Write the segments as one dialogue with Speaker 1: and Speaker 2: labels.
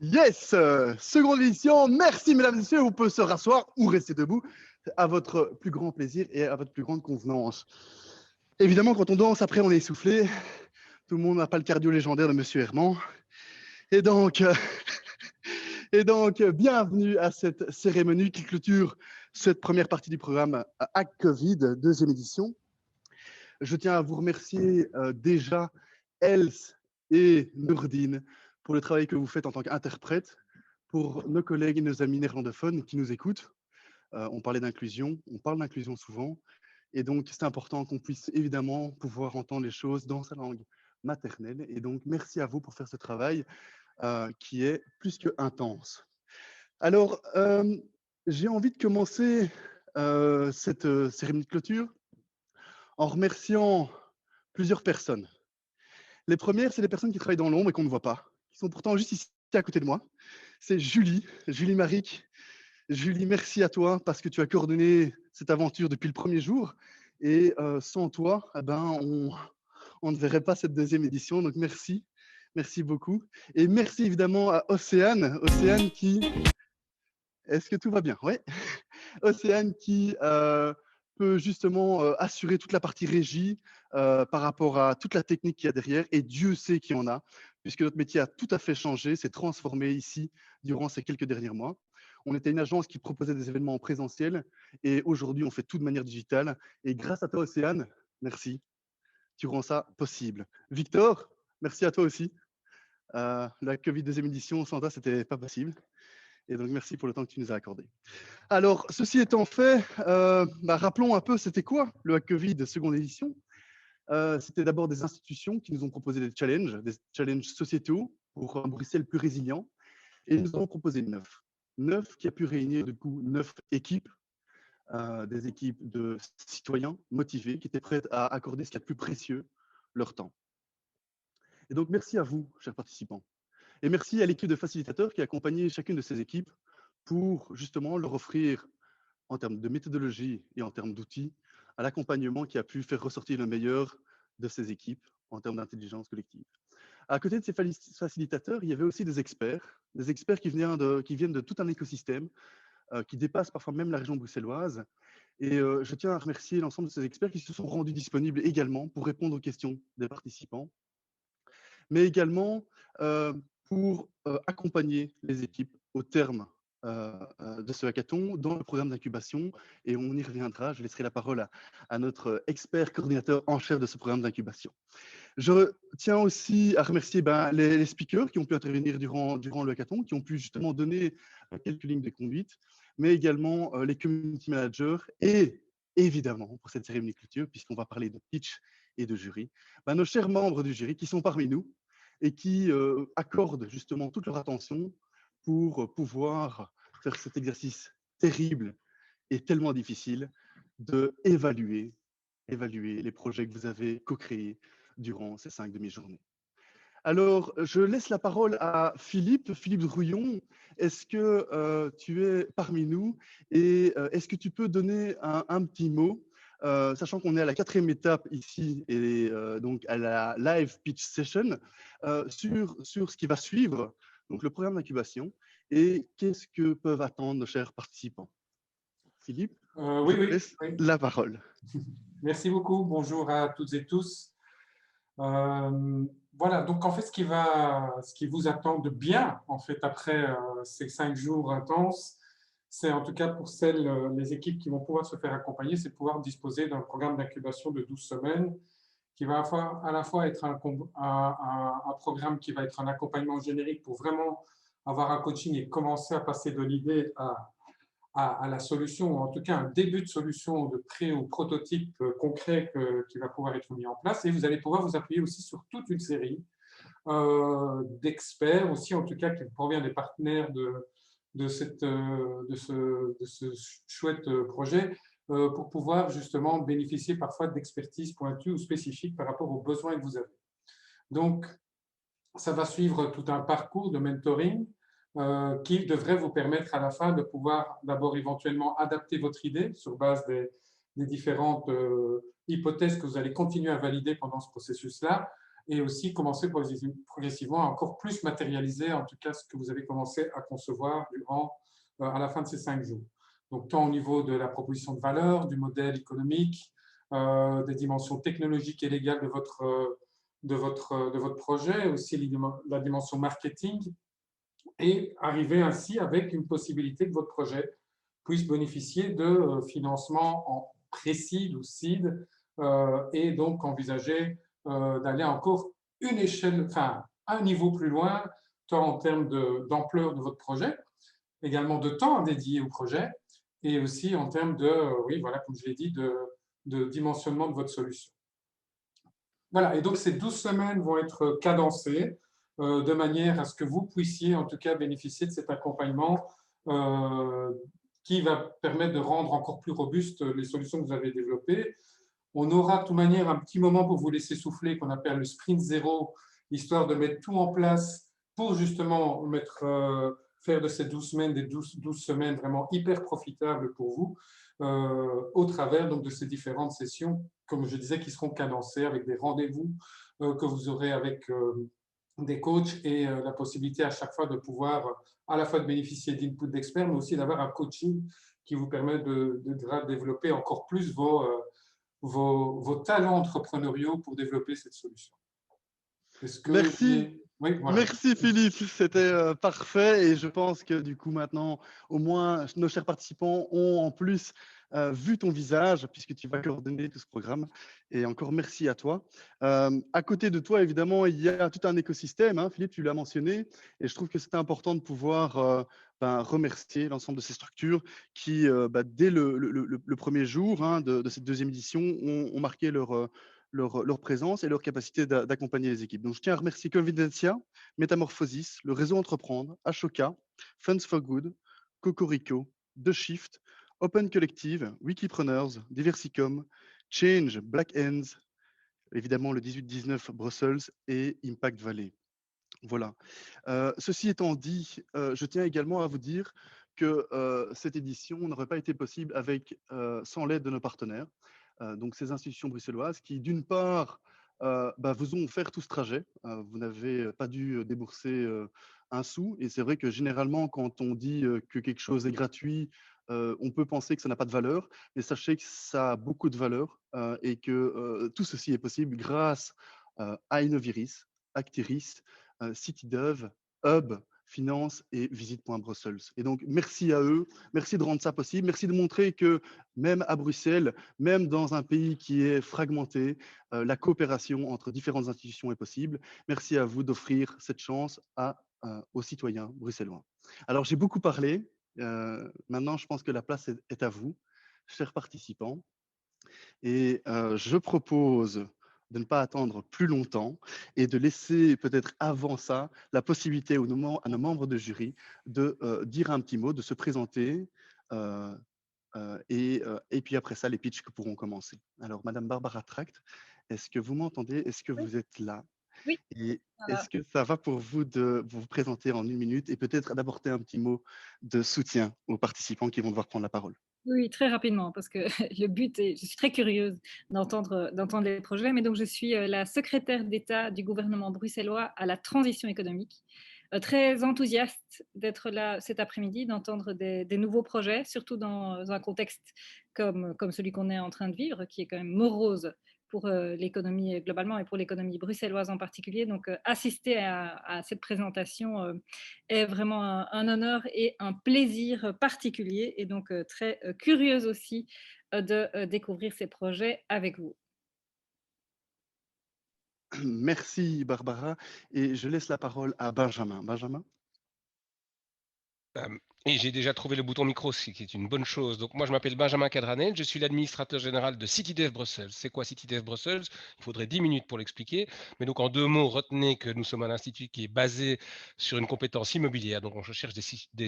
Speaker 1: Yes, seconde édition. Merci, mesdames et messieurs. Vous pouvez se rasseoir ou rester debout à votre plus grand plaisir et à votre plus grande convenance. Évidemment, quand on danse, après, on est essoufflé. Tout le monde n'a pas le cardio légendaire de Monsieur Herman. Et donc, bienvenue à cette cérémonie qui clôture cette première partie du programme Hack Covid, deuxième édition. Je tiens à vous remercier déjà, Els et Nourdine, pour le travail que vous faites en tant qu'interprète, pour nos collègues et nos amis néerlandophones qui nous écoutent. On parlait d'inclusion, on parle d'inclusion souvent, et donc c'est important qu'on puisse évidemment pouvoir entendre les choses dans sa langue maternelle. Et donc, merci à vous pour faire ce travail qui est plus que intense. Alors, j'ai envie de commencer cette cérémonie de clôture en remerciant plusieurs personnes. Les premières, c'est les personnes qui travaillent dans l'ombre et qu'on ne voit pas, qui sont pourtant juste ici à côté de moi. C'est Julie Maric. Julie, merci à toi parce que tu as coordonné cette aventure depuis le premier jour. Et sans toi, eh ben, on ne verrait pas cette deuxième édition. Donc merci beaucoup. Et merci évidemment à Océane qui... Est-ce que tout va bien? Oui. Océane qui peut justement assurer toute la partie régie par rapport à toute la technique qu'il y a derrière. Et Dieu sait qu'il y en a, puisque notre métier a tout à fait changé, s'est transformé ici durant ces quelques derniers mois. On était une agence qui proposait des événements en présentiel et aujourd'hui, on fait tout de manière digitale. Et grâce à toi, Océane, merci. Tu rends ça possible. Victor, merci à toi aussi. La Covid deuxième édition, sans toi, ce n'était pas possible. Et donc, merci pour le temps que tu nous as accordé. Alors, ceci étant fait, rappelons un peu, c'était quoi le Hack Covid seconde édition? C'était d'abord des institutions qui nous ont proposé des challenges sociétaux pour un Bruxelles plus résilient. Et nous avons proposé 9. 9 qui a pu réunir du coup 9 équipes, des équipes de citoyens motivés qui étaient prêts à accorder ce qu'il y a de plus précieux, leur temps. Et donc, merci à vous, chers participants. Et merci à l'équipe de facilitateurs qui a accompagné chacune de ces équipes pour justement leur offrir, en termes de méthodologie et en termes d'outils, à l'accompagnement qui a pu faire ressortir le meilleur de ces équipes en termes d'intelligence collective. À côté de ces facilitateurs, il y avait aussi des experts qui viennent de tout un écosystème qui dépasse parfois même la région bruxelloise. Et je tiens à remercier l'ensemble de ces experts qui se sont rendus disponibles également pour répondre aux questions des participants, mais également pour accompagner les équipes au terme de ce hackathon dans le programme d'incubation. Et on y reviendra. Je laisserai la parole à notre expert coordinateur en chef de ce programme d'incubation. Je tiens aussi à remercier les speakers qui ont pu intervenir durant le hackathon, qui ont pu justement donner quelques lignes de conduite, mais également les community managers et évidemment, pour cette cérémonie de clôture, puisqu'on va parler de pitch et de jury, nos chers membres du jury qui sont parmi nous et qui accordent justement toute leur attention pour pouvoir faire cet exercice terrible et tellement difficile d'évaluer les projets que vous avez co-créés durant ces 5 demi-journées. Alors, je laisse la parole à Philippe Drouillon. Est-ce que tu es parmi nous et est-ce que tu peux donner un petit mot, sachant qu'on est à la 4e étape ici et donc à la live pitch session, sur ce qui va suivre, donc le programme d'incubation, et qu'est-ce que peuvent attendre nos chers participants? Philippe, je te laisse la parole.
Speaker 2: Merci beaucoup. Bonjour à toutes et tous. Voilà, donc en fait, ce qui vous attend de bien, en fait, après ces 5 jours intenses, c'est en tout cas pour les équipes qui vont pouvoir se faire accompagner, c'est pouvoir disposer d'un programme d'incubation de 12 semaines qui va à la fois être un programme qui va être un accompagnement générique pour vraiment avoir un coaching et commencer à passer de l'idée à la solution, ou en tout cas un début de solution de pré ou prototype concret qui va pouvoir être mis en place. Et vous allez pouvoir vous appuyer aussi sur toute une série d'experts, aussi en tout cas qui provient des partenaires de ce chouette projet, pour pouvoir justement bénéficier parfois d'expertise pointue ou spécifique par rapport aux besoins que vous avez. Donc, ça va suivre tout un parcours de mentoring qui devrait vous permettre à la fin de pouvoir d'abord éventuellement adapter votre idée sur base des différentes hypothèses que vous allez continuer à valider pendant ce processus-là, et aussi commencer progressivement à encore plus matérialiser, en tout cas, ce que vous avez commencé à concevoir à la fin de ces 5 jours. Donc, tant au niveau de la proposition de valeur, du modèle économique, des dimensions technologiques et légales de votre projet, aussi la dimension marketing, et arriver ainsi avec une possibilité que votre projet puisse bénéficier de financement en pré-seed ou seed, et donc envisager d'aller encore une échelle, enfin un niveau plus loin, tant en termes d'ampleur de votre projet, également de temps dédié au projet, et aussi en termes de, oui, voilà, comme je l'ai dit, de dimensionnement de votre solution. Voilà, et donc ces 12 semaines vont être cadencées de manière à ce que vous puissiez en tout cas bénéficier de cet accompagnement qui va permettre de rendre encore plus robustes les solutions que vous avez développées. On aura de toute manière un petit moment pour vous laisser souffler qu'on appelle le sprint zéro, histoire de mettre tout en place pour justement faire de ces 12 semaines des 12 semaines vraiment hyper profitables pour vous au travers donc, de ces différentes sessions, comme je disais, qui seront cadencées avec des rendez-vous que vous aurez avec des coachs et la possibilité à chaque fois de pouvoir à la fois de bénéficier d'input d'experts, mais aussi d'avoir un coaching qui vous permet de développer encore plus vos talents entrepreneuriaux pour développer cette solution. Est-ce que
Speaker 1: Merci.
Speaker 2: Oui, voilà.
Speaker 1: Merci Philippe, c'était parfait et je pense que du coup maintenant, au moins, nos chers participants ont en plus vu ton visage puisque tu vas coordonner tout ce programme et encore merci à toi. À côté de toi, évidemment, il y a tout un écosystème, hein, Philippe, tu l'as mentionné et je trouve que c'est important de pouvoir remercier l'ensemble de ces structures qui, dès le premier jour hein, de cette deuxième édition, ont marqué leur présence et leur capacité d'accompagner les équipes. Donc, je tiens à remercier Convidencia, Métamorphosis, le réseau Entreprendre, Ashoka, Funds for Good, Cocorico, The Shift, Open Collective, Wikipreneurs, Diversicom, Change, Black Hands, évidemment le 18-19 Brussels et Impact Valley. Voilà. Ceci étant dit, je tiens également à vous dire que cette édition n'aurait pas été possible sans l'aide de nos partenaires, donc ces institutions bruxelloises qui, d'une part, vous ont offert tout ce trajet. Vous n'avez pas dû débourser un sou. Et c'est vrai que généralement, quand on dit que quelque chose est gratuit, on peut penser que ça n'a pas de valeur. Mais sachez que ça a beaucoup de valeur et que tout ceci est possible grâce à Innoviris, Actiris, CityDev, Hub, Finance et Visite.Brussels. Et donc, merci à eux, merci de rendre ça possible, merci de montrer que même à Bruxelles, même dans un pays qui est fragmenté, la coopération entre différentes institutions est possible. Merci à vous d'offrir cette chance aux citoyens bruxellois. Alors, j'ai beaucoup parlé. Maintenant, je pense que la place est à vous, chers participants. Et je propose de ne pas attendre plus longtemps et de laisser peut-être avant ça la possibilité à nos membres de jury de dire un petit mot, de se présenter et puis après ça, les pitchs que pourront commencer. Alors, Madame Barbara Tract, est-ce que vous m'entendez? Est-ce que
Speaker 3: Oui.
Speaker 1: vous êtes là?
Speaker 3: Oui.
Speaker 1: Et
Speaker 3: Voilà.
Speaker 1: est-ce que ça va pour vous de vous présenter en 1 minute et peut-être d'apporter un petit mot de soutien aux participants qui vont devoir prendre la parole?
Speaker 3: Oui, très rapidement, parce que le but est, je suis très curieuse d'entendre les projets, mais donc je suis la secrétaire d'État du gouvernement bruxellois à la transition économique, très enthousiaste d'être là cet après-midi, d'entendre des nouveaux projets, surtout dans un contexte comme celui qu'on est en train de vivre, qui est quand même morose pour l'économie globalement et pour l'économie bruxelloise en particulier. Donc, assister à cette présentation est vraiment un honneur et un plaisir particulier. Et donc, très curieuse aussi de découvrir ces projets avec vous.
Speaker 1: Merci Barbara et je laisse la parole à Benjamin. Benjamin?
Speaker 4: Et j'ai déjà trouvé le bouton micro, ce qui est une bonne chose. Donc moi, je m'appelle Benjamin Cadranel, je suis l'administrateur général de CityDev Brussels. C'est quoi CityDev Brussels? Il faudrait 10 minutes pour l'expliquer. Mais donc en 2 mots, retenez que nous sommes un institut qui est basé sur une compétence immobilière. Donc on cherche des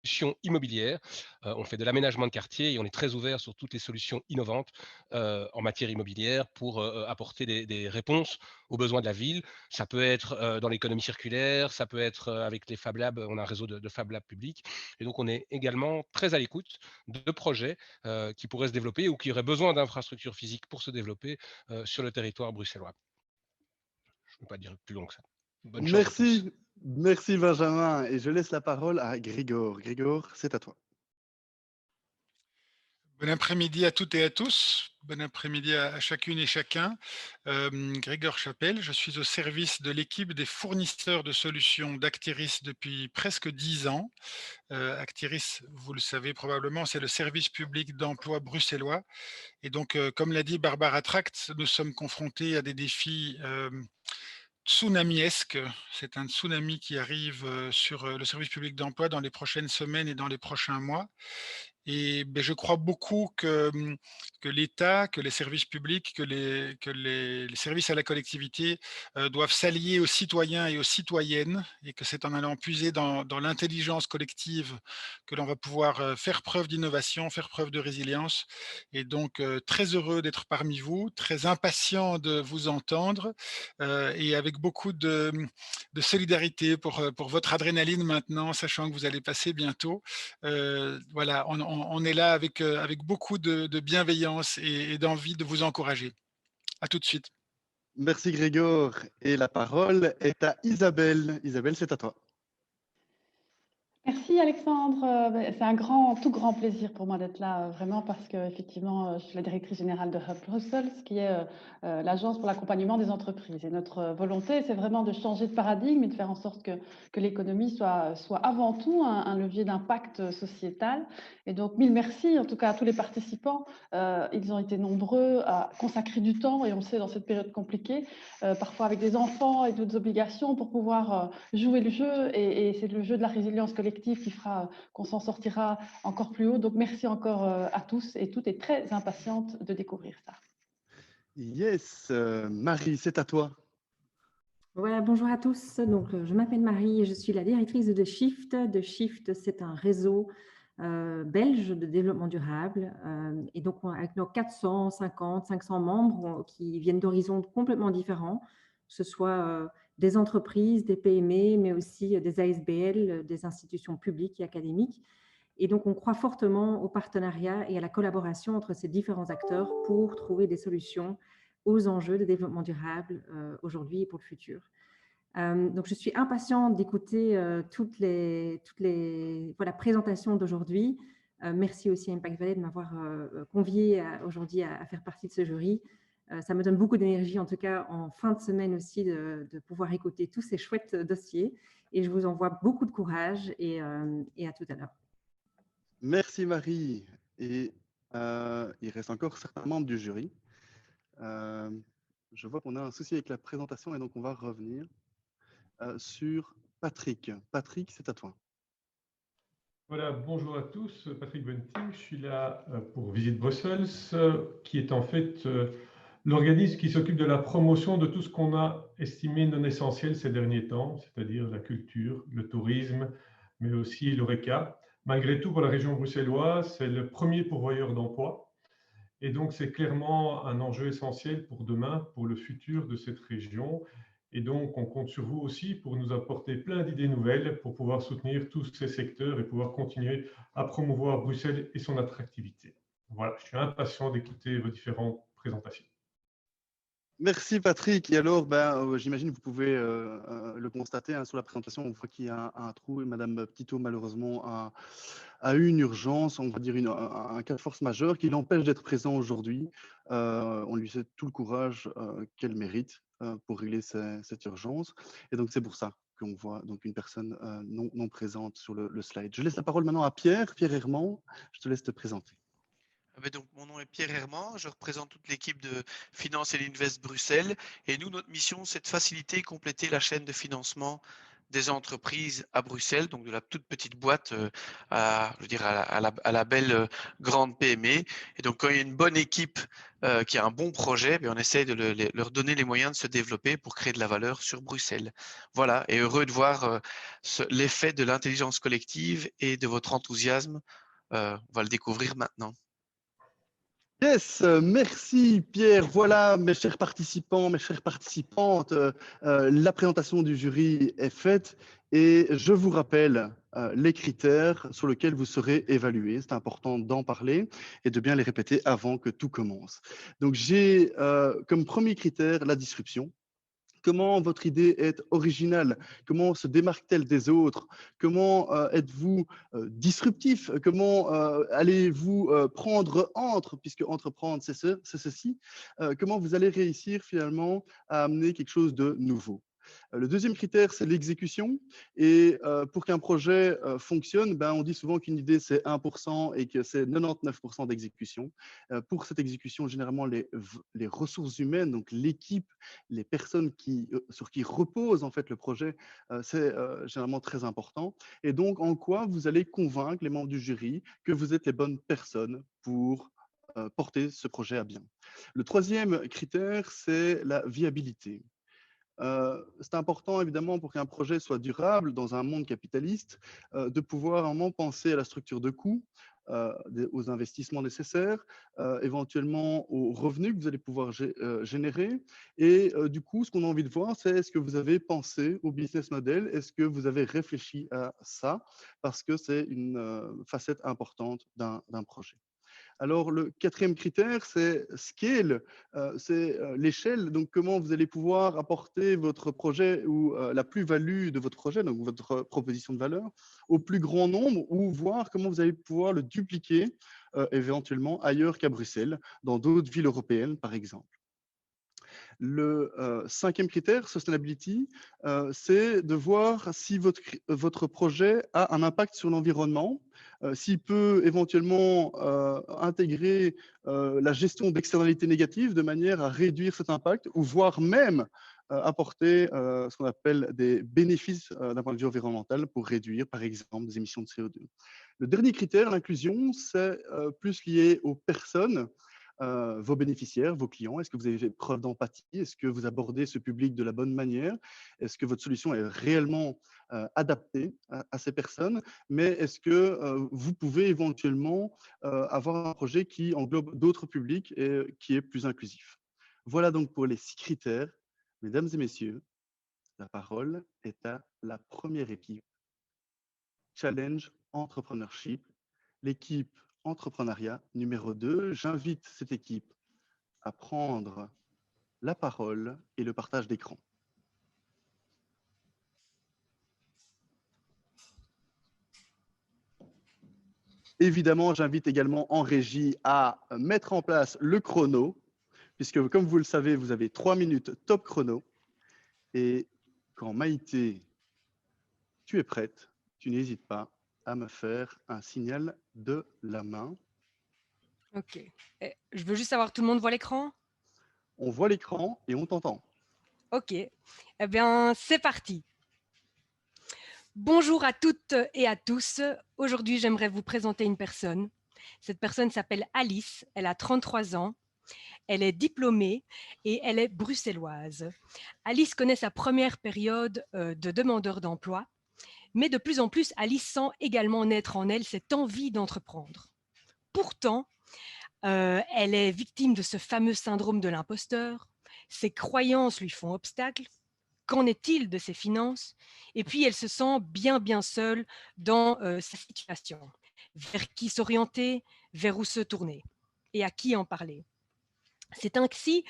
Speaker 4: solutions immobilières. On fait de l'aménagement de quartier et on est très ouvert sur toutes les solutions innovantes en matière immobilière pour apporter des réponses aux besoins de la ville. Ça peut être dans l'économie circulaire, ça peut être avec les Fab Labs, on a un réseau de Fab Labs publics. Et donc, on est également très à l'écoute de projets qui pourraient se développer ou qui auraient besoin d'infrastructures physiques pour se développer sur le territoire bruxellois. Je ne peux pas dire plus long que ça. Bonne chance à tous.
Speaker 1: Merci, merci Benjamin. Et je laisse la parole à Grégor. Grégor, c'est à toi.
Speaker 5: Bon après-midi à toutes et à tous. Bon après-midi à chacune et chacun. Grégor Chapelle, je suis au service de l'équipe des fournisseurs de solutions d'Actiris depuis presque 10 ans. Actiris, vous le savez probablement, c'est le service public d'emploi bruxellois. Et donc, comme l'a dit Barbara Tract, nous sommes confrontés à des défis tsunamiesque. C'est un tsunami qui arrive sur le service public d'emploi dans les prochaines semaines et dans les prochains mois. Et je crois beaucoup que l'État, que les services publics, que les services à la collectivité doivent s'allier aux citoyens et aux citoyennes, et que c'est en allant puiser dans l'intelligence collective que l'on va pouvoir faire preuve d'innovation, faire preuve de résilience. Et donc, très heureux d'être parmi vous, très impatient de vous entendre et avec beaucoup de solidarité pour votre adrénaline maintenant, sachant que vous allez passer bientôt. Voilà, on est là avec beaucoup de bienveillance et d'envie de vous encourager. À tout de suite.
Speaker 1: Merci Grégor. Et la parole est à Isabelle. Isabelle, c'est à toi.
Speaker 6: Merci Alexandre. C'est un tout grand plaisir pour moi d'être là, vraiment, parce que effectivement, je suis la directrice générale de Hub Brussels, qui est l'agence pour l'accompagnement des entreprises. Et notre volonté, c'est vraiment de changer de paradigme et de faire en sorte que l'économie soit avant tout un levier d'impact sociétal. Et donc, mille merci en tout cas à tous les participants. Ils ont été nombreux à consacrer du temps, et on le sait dans cette période compliquée, parfois avec des enfants et d'autres obligations, pour pouvoir jouer le jeu. Et c'est le jeu de la résilience collective qui fera qu'on s'en sortira encore plus haut. Donc, merci encore à tous et toutes, et très impatiente de découvrir ça.
Speaker 1: Yes, Marie, c'est à toi.
Speaker 7: Voilà, bonjour à tous. Donc, je m'appelle Marie et je suis la directrice de Shift. De Shift, c'est un réseau belge de développement durable. Et donc, avec nos 450, 500 membres qui viennent d'horizons complètement différents, que ce soit des entreprises, des PME, mais aussi des ASBL, des institutions publiques et académiques. Et donc, on croit fortement au partenariat et à la collaboration entre ces différents acteurs pour trouver des solutions aux enjeux de développement durable aujourd'hui et pour le futur. Donc, je suis impatiente d'écouter toutes les présentations d'aujourd'hui. Merci aussi à Impact Valley de m'avoir conviée aujourd'hui à faire partie de ce jury. Ça me donne beaucoup d'énergie, en tout cas en fin de semaine aussi, de pouvoir écouter tous ces chouettes dossiers. Et je vous envoie beaucoup de courage et à tout à l'heure.
Speaker 1: Merci Marie. Et il reste encore certains membres du jury. Je vois qu'on a un souci avec la présentation et donc on va revenir sur Patrick. Patrick, c'est à toi.
Speaker 8: Voilà, bonjour à tous, Patrick Bunting, je suis là pour Visit Brussels, qui est en fait l'organisme qui s'occupe de la promotion de tout ce qu'on a estimé non essentiel ces derniers temps, c'est-à-dire la culture, le tourisme, mais aussi l'ORECA. Malgré tout, pour la région bruxelloise, c'est le premier pourvoyeur d'emploi. Et donc, c'est clairement un enjeu essentiel pour demain, pour le futur de cette région. Et donc, on compte sur vous aussi pour nous apporter plein d'idées nouvelles pour pouvoir soutenir tous ces secteurs et pouvoir continuer à promouvoir Bruxelles et son attractivité. Voilà, je suis impatient d'écouter vos différentes présentations.
Speaker 1: Merci Patrick. Et alors, j'imagine que vous pouvez le constater sur la présentation, on voit qu'il y a un trou et Madame Petitot malheureusement a eu une urgence, on va dire un cas de force majeure qui l'empêche d'être présent aujourd'hui. On lui souhaite tout le courage qu'elle mérite pour régler cette urgence. Et donc c'est pour ça qu'on voit donc une personne non présente sur le slide. Je laisse la parole maintenant à Pierre Herman. Je te laisse te présenter.
Speaker 9: Donc, mon nom est Pierre Herman, je représente toute l'équipe de Finance et l'Invest Bruxelles. Et nous, notre mission, c'est de faciliter et compléter la chaîne de financement des entreprises à Bruxelles, donc de la toute petite boîte à la belle grande PME. Et donc, quand il y a une bonne équipe qui a un bon projet, on essaye de leur donner les moyens de se développer pour créer de la valeur sur Bruxelles. Voilà, et heureux de voir l'effet de l'intelligence collective et de votre enthousiasme. On va le découvrir maintenant.
Speaker 1: Yes, merci Pierre. Voilà, mes chers participants, mes chères participantes, la présentation du jury est faite et je vous rappelle les critères sur lesquels vous serez évalués. C'est important d'en parler et de bien les répéter avant que tout commence. Donc, j'ai comme premier critère la disruption. Comment votre idée est originale? Comment se démarque-t-elle des autres? Comment êtes-vous disruptif? Comment allez-vous prendre entre, puisque entreprendre, c'est ceci? Comment vous allez réussir finalement à amener quelque chose de nouveau? Le deuxième critère, c'est l'exécution. Et pour qu'un projet fonctionne, on dit souvent qu'une idée, c'est 1% et que c'est 99% d'exécution. Pour cette exécution, généralement, les ressources humaines, donc l'équipe, les personnes sur qui repose en fait le projet, c'est généralement très important. Et donc, en quoi vous allez convaincre les membres du jury que vous êtes les bonnes personnes pour porter ce projet à bien. Le troisième critère, c'est la viabilité. C'est important, évidemment, pour qu'un projet soit durable dans un monde capitaliste, de pouvoir vraiment penser à la structure de coûts, aux investissements nécessaires, éventuellement aux revenus que vous allez pouvoir générer. Et du coup, ce qu'on a envie de voir, c'est est-ce que vous avez pensé au business model? Est-ce que vous avez réfléchi à ça? Parce que c'est une facette importante d'un projet. Alors, le quatrième critère, c'est scale, c'est l'échelle. Donc, comment vous allez pouvoir apporter votre projet ou la plus-value de votre projet, donc votre proposition de valeur, au plus grand nombre ou voir comment vous allez pouvoir le dupliquer éventuellement ailleurs qu'à Bruxelles, dans d'autres villes européennes, par exemple. Le cinquième critère, sustainability, c'est de voir si votre projet a un impact sur l'environnement, s'il peut éventuellement intégrer la gestion d'externalités négatives de manière à réduire cet impact ou voire même apporter ce qu'on appelle des bénéfices d'un point de vue environnemental pour réduire, par exemple, des émissions de CO2. Le dernier critère, l'inclusion, c'est plus lié aux personnes. Vos bénéficiaires, vos clients? Est-ce que vous avez fait preuve d'empathie? Est-ce que vous abordez ce public de la bonne manière? Est-ce que votre solution est réellement adaptée à ces personnes? Mais est-ce que vous pouvez éventuellement avoir un projet qui englobe d'autres publics et qui est plus inclusif? Voilà donc pour les 6 critères. Mesdames et messieurs, la parole est à la première équipe. Challenge Entrepreneurship, l'équipe entrepreneuriat numéro 2. J'invite cette équipe à prendre la parole et le partage d'écran. Évidemment, j'invite également en régie à mettre en place le chrono, puisque comme vous le savez, vous avez 3 minutes top chrono. Et quand Maïté, tu es prête, tu n'hésites pas à me faire un signal de la main.
Speaker 10: Ok. Je veux juste savoir, tout le monde voit l'écran?
Speaker 1: On voit l'écran et on t'entend.
Speaker 10: Ok. Eh bien, c'est parti. Bonjour à toutes et à tous. Aujourd'hui, j'aimerais vous présenter une personne. Cette personne s'appelle Alice. Elle a 33 ans. Elle est diplômée et elle est bruxelloise. Alice connaît sa première période de demandeur d'emploi, mais de plus en plus, Alice sent également naître en elle cette envie d'entreprendre. Pourtant, elle est victime de ce fameux syndrome de l'imposteur. Ses croyances lui font obstacle. Qu'en est-il de ses finances? Et puis, elle se sent bien seule dans sa situation. Vers qui s'orienter? Vers où se tourner? Et à qui en parler? C'est ainsi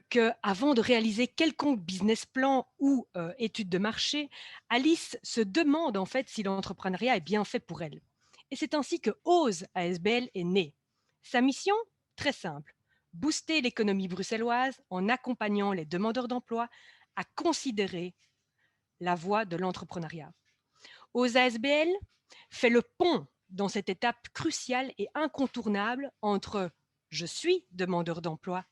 Speaker 10: qu'avant de réaliser quelconque business plan ou étude de marché, Alice se demande en fait si l'entrepreneuriat est bien fait pour elle. Et c'est ainsi que OSE ASBL est née. Sa mission? Très simple, booster l'économie bruxelloise en accompagnant les demandeurs d'emploi à considérer la voie de l'entrepreneuriat. OSE ASBL fait le pont dans cette étape cruciale et incontournable entre je suis demandeur d'emploi,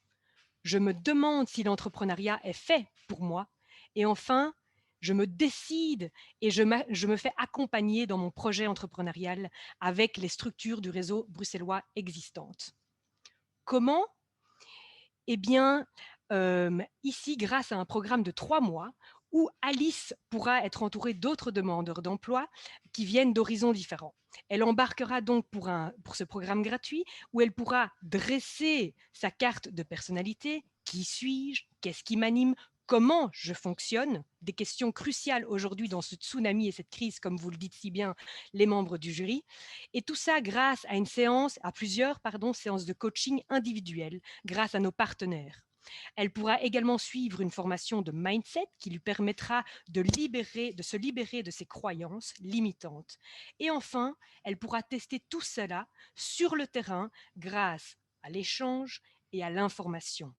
Speaker 10: je me demande si l'entrepreneuriat est fait pour moi, et enfin, je me décide et je me fais accompagner dans mon projet entrepreneurial avec les structures du réseau bruxellois existantes. Comment? Eh bien, ici, grâce à un programme de 3 mois, où Alice pourra être entourée d'autres demandeurs d'emploi qui viennent d'horizons différents. Elle embarquera donc pour ce programme gratuit où elle pourra dresser sa carte de personnalité. Qui suis-je? Qu'est-ce qui m'anime? Comment je fonctionne? Des questions cruciales aujourd'hui dans ce tsunami et cette crise, comme vous le dites si bien, les membres du jury. Et tout ça grâce à plusieurs séances de coaching individuelles, grâce à nos partenaires. Elle pourra également suivre une formation de mindset qui lui permettra de se libérer de ses croyances limitantes. Et enfin, elle pourra tester tout cela sur le terrain grâce à l'échange et à l'information.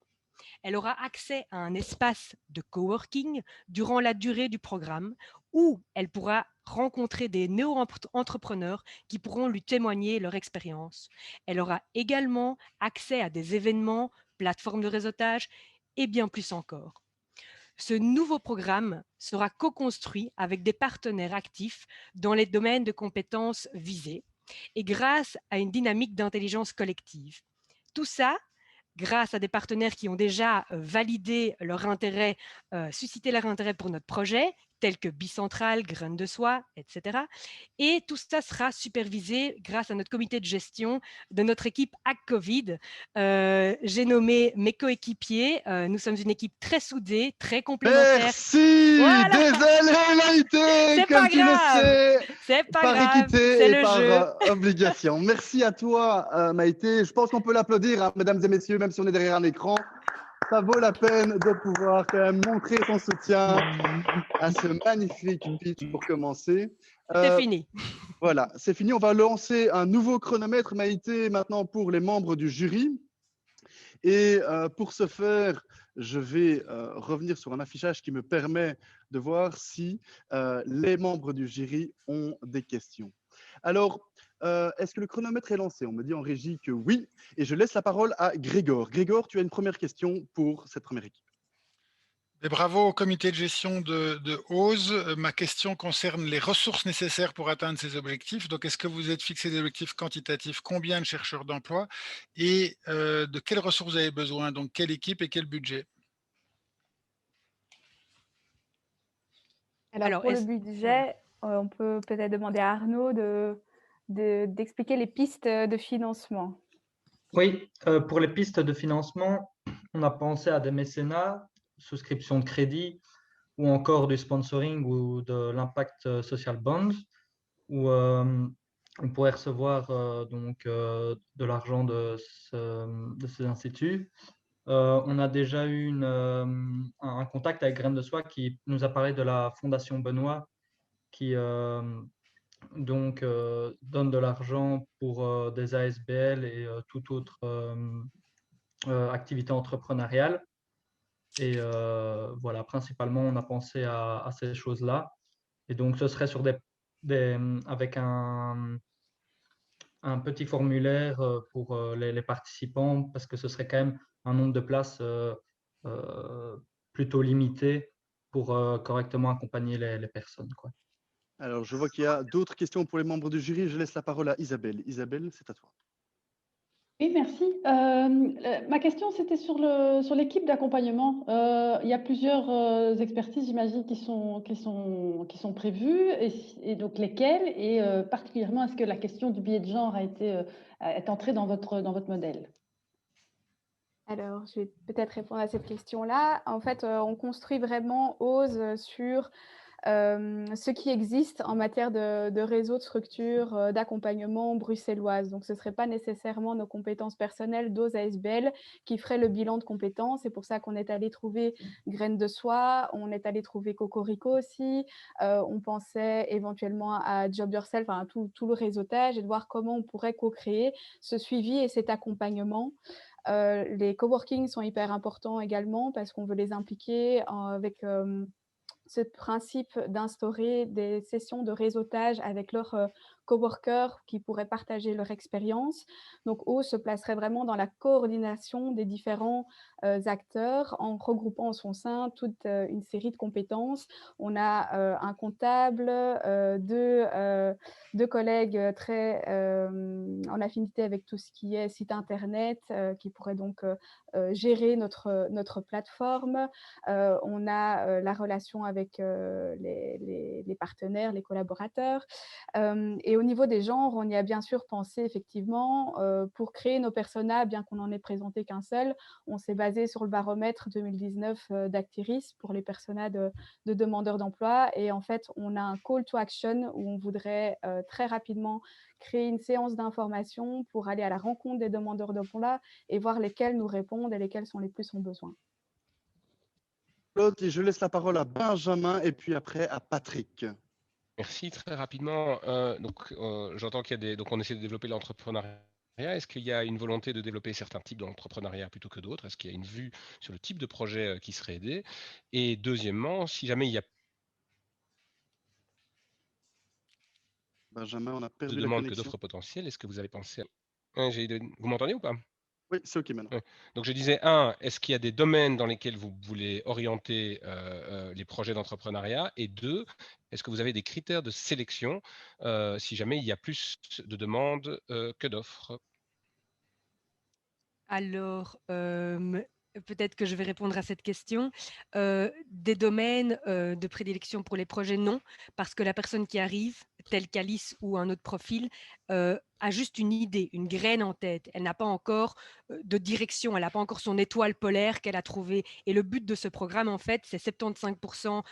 Speaker 10: Elle aura accès à un espace de coworking durant la durée du programme où elle pourra rencontrer des néo-entrepreneurs qui pourront lui témoigner leur expérience. Elle aura également accès à des événements, plateformes de réseautage et bien plus encore. Ce nouveau programme sera co-construit avec des partenaires actifs dans les domaines de compétences visés et grâce à une dynamique d'intelligence collective. Tout ça grâce à des partenaires qui ont déjà validé leur intérêt, suscité leur intérêt pour notre projet, tels que Bicentral, Graines de Soie, etc. Et tout ça sera supervisé grâce à notre comité de gestion de notre équipe Hack-Covid. J'ai nommé mes coéquipiers. Nous sommes une équipe très soudée, très complémentaire.
Speaker 1: Merci.
Speaker 10: Voilà.
Speaker 1: Désolé Maïté, comme tu le sais,
Speaker 10: c'est pas
Speaker 1: par
Speaker 10: grave,
Speaker 1: équité
Speaker 10: c'est
Speaker 1: et
Speaker 10: le
Speaker 1: par
Speaker 10: jeu.
Speaker 1: obligation. Merci à toi Maïté. Je pense qu'on peut l'applaudir, hein, mesdames et messieurs, même si on est derrière un écran. Ça vaut la peine de pouvoir quand même montrer son soutien à ce magnifique pitch pour commencer.
Speaker 10: C'est fini.
Speaker 1: Voilà, c'est fini. On va lancer un nouveau chronomètre, Maïté, maintenant pour les membres du jury. Et pour ce faire, je vais revenir sur un affichage qui me permet de voir si les membres du jury ont des questions. Alors, est-ce que le chronomètre est lancé? On me dit en régie que oui. Et je laisse la parole à Grégor. Grégor, tu as une première question pour cette première équipe.
Speaker 5: Et bravo au comité de gestion de OSE. Ma question concerne les ressources nécessaires pour atteindre ces objectifs. Donc, est-ce que vous êtes fixé des objectifs quantitatifs? Combien de chercheurs d'emploi? Et de quelles ressources vous avez besoin? Donc, quelle équipe et quel budget?
Speaker 11: Alors pour le budget, on peut peut-être demander à Arnaud d'expliquer les pistes de financement.
Speaker 12: Oui, pour les pistes de financement, on a pensé à des mécénats, souscription de crédit ou encore du sponsoring ou de l'impact social bond, où on pourrait recevoir de l'argent de ces instituts. On a déjà eu un contact avec Graines de Soie qui nous a parlé de la Fondation Benoît qui donne de l'argent pour des ASBL et toute autre activité entrepreneuriale. Et voilà, principalement, on a pensé à ces choses-là. Et donc, ce serait sur avec un petit formulaire pour les participants, parce que ce serait quand même un nombre de places plutôt limité pour correctement accompagner les personnes, quoi.
Speaker 1: Alors, je vois qu'il y a d'autres questions pour les membres du jury. Je laisse la parole à Isabelle. Isabelle, c'est à toi.
Speaker 6: Oui, merci. Ma question, c'était sur l'équipe d'accompagnement. Il y a plusieurs expertises, j'imagine, qui sont prévues, et donc lesquelles, et particulièrement, est-ce que la question du biais de genre est entrée dans votre modèle?
Speaker 11: Alors, je vais peut-être répondre à cette question-là. En fait, on construit vraiment OSE sur ce qui existe en matière de réseau de structures d'accompagnement bruxelloises. Donc, ce ne serait pas nécessairement nos compétences personnelles d'OSE ASBL qui feraient le bilan de compétences. C'est pour ça qu'on est allé trouver Graines de Soie, on est allé trouver Cocorico aussi. On pensait éventuellement à Job Yourself, à tout le réseautage, et de voir comment on pourrait co-créer ce suivi et cet accompagnement. Les coworking sont hyper importants également parce qu'on veut les impliquer avec ce principe d'instaurer des sessions de réseautage avec leurs coworkers qui pourraient partager leur expérience. Donc, OSE se placerait vraiment dans la coordination des différents acteurs en regroupant en son sein toute une série de compétences. On a un comptable, deux collègues très en affinité avec tout ce qui est site internet qui pourraient donc gérer notre plateforme. On a la relation avec les partenaires, les collaborateurs. Et au niveau des genres, on y a bien sûr pensé effectivement pour créer nos personas, bien qu'on n'en ait présenté qu'un seul. On s'est basé sur le baromètre 2019 d'Actiris pour les personas de demandeurs d'emploi. Et en fait, on a un call to action où on voudrait très rapidement créer une séance d'information pour aller à la rencontre des demandeurs d'emploi et voir lesquels nous répondent et lesquels sont les plus en besoin.
Speaker 1: Claude, et je laisse la parole à Benjamin et puis après à Patrick.
Speaker 4: Merci, très rapidement. J'entends qu'il y a des... Donc, on essaie de développer l'entrepreneuriat. Est-ce qu'il y a une volonté de développer certains types d'entrepreneuriat plutôt que d'autres? Est-ce qu'il y a une vue sur le type de projet qui serait aidé? Et deuxièmement, si jamais il y a
Speaker 1: Benjamin, on a perdu
Speaker 4: de
Speaker 1: la
Speaker 4: demande que
Speaker 1: connexion.
Speaker 4: d'offres potentielles, est-ce que vous avez pensé à... Vous m'entendez ou pas?
Speaker 1: Oui, c'est OK maintenant.
Speaker 4: Ouais. Donc, je disais, est-ce qu'il y a des domaines dans lesquels vous voulez orienter les projets d'entrepreneuriat? Et deux, est-ce que vous avez des critères de sélection si jamais il y a plus de demandes que d'offres?
Speaker 10: Alors, peut-être que je vais répondre à cette question. Des domaines de prédilection pour les projets, non, parce que la personne qui arrive, telle qu'Alice ou un autre profil, a juste une idée, une graine en tête. Elle n'a pas encore de direction, elle n'a pas encore son étoile polaire qu'elle a trouvée. Et le but de ce programme, en fait, c'est 75%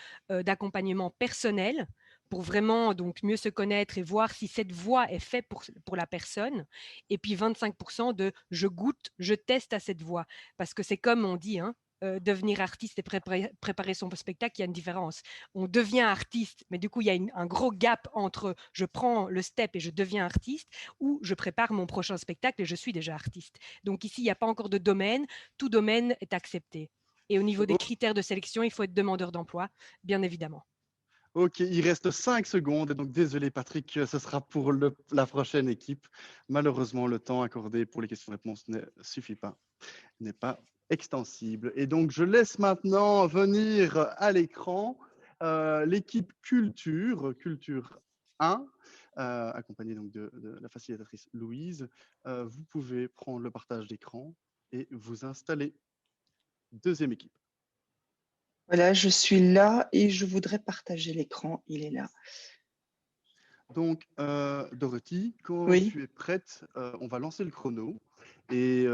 Speaker 10: d'accompagnement personnel pour vraiment donc mieux se connaître et voir si cette voie est faite pour la personne. Et puis 25% de je goûte, je teste à cette voie. Parce que c'est comme on dit, hein, devenir artiste et préparer son spectacle, il y a une différence. On devient artiste, mais du coup, il y a un gros gap entre je prends le step et je deviens artiste ou je prépare mon prochain spectacle et je suis déjà artiste. Donc ici, il n'y a pas encore de domaine. Tout domaine est accepté. Et au niveau des critères de sélection, il faut être demandeur d'emploi, bien évidemment.
Speaker 1: OK, il reste 5 secondes. Et donc, désolé, Patrick, ce sera pour la prochaine équipe. Malheureusement, le temps accordé pour les questions-réponses ne suffit pas, n'est pas extensible. Et donc, je laisse maintenant venir à l'écran l'équipe Culture 1, accompagnée donc de la facilitatrice Louise. Vous pouvez prendre le partage d'écran et vous installer. Deuxième équipe.
Speaker 13: Voilà, je suis là et je voudrais partager l'écran. Il est là.
Speaker 1: Donc, Dorothy, quand
Speaker 13: Oui.
Speaker 1: tu es prête, on va lancer le chrono. Et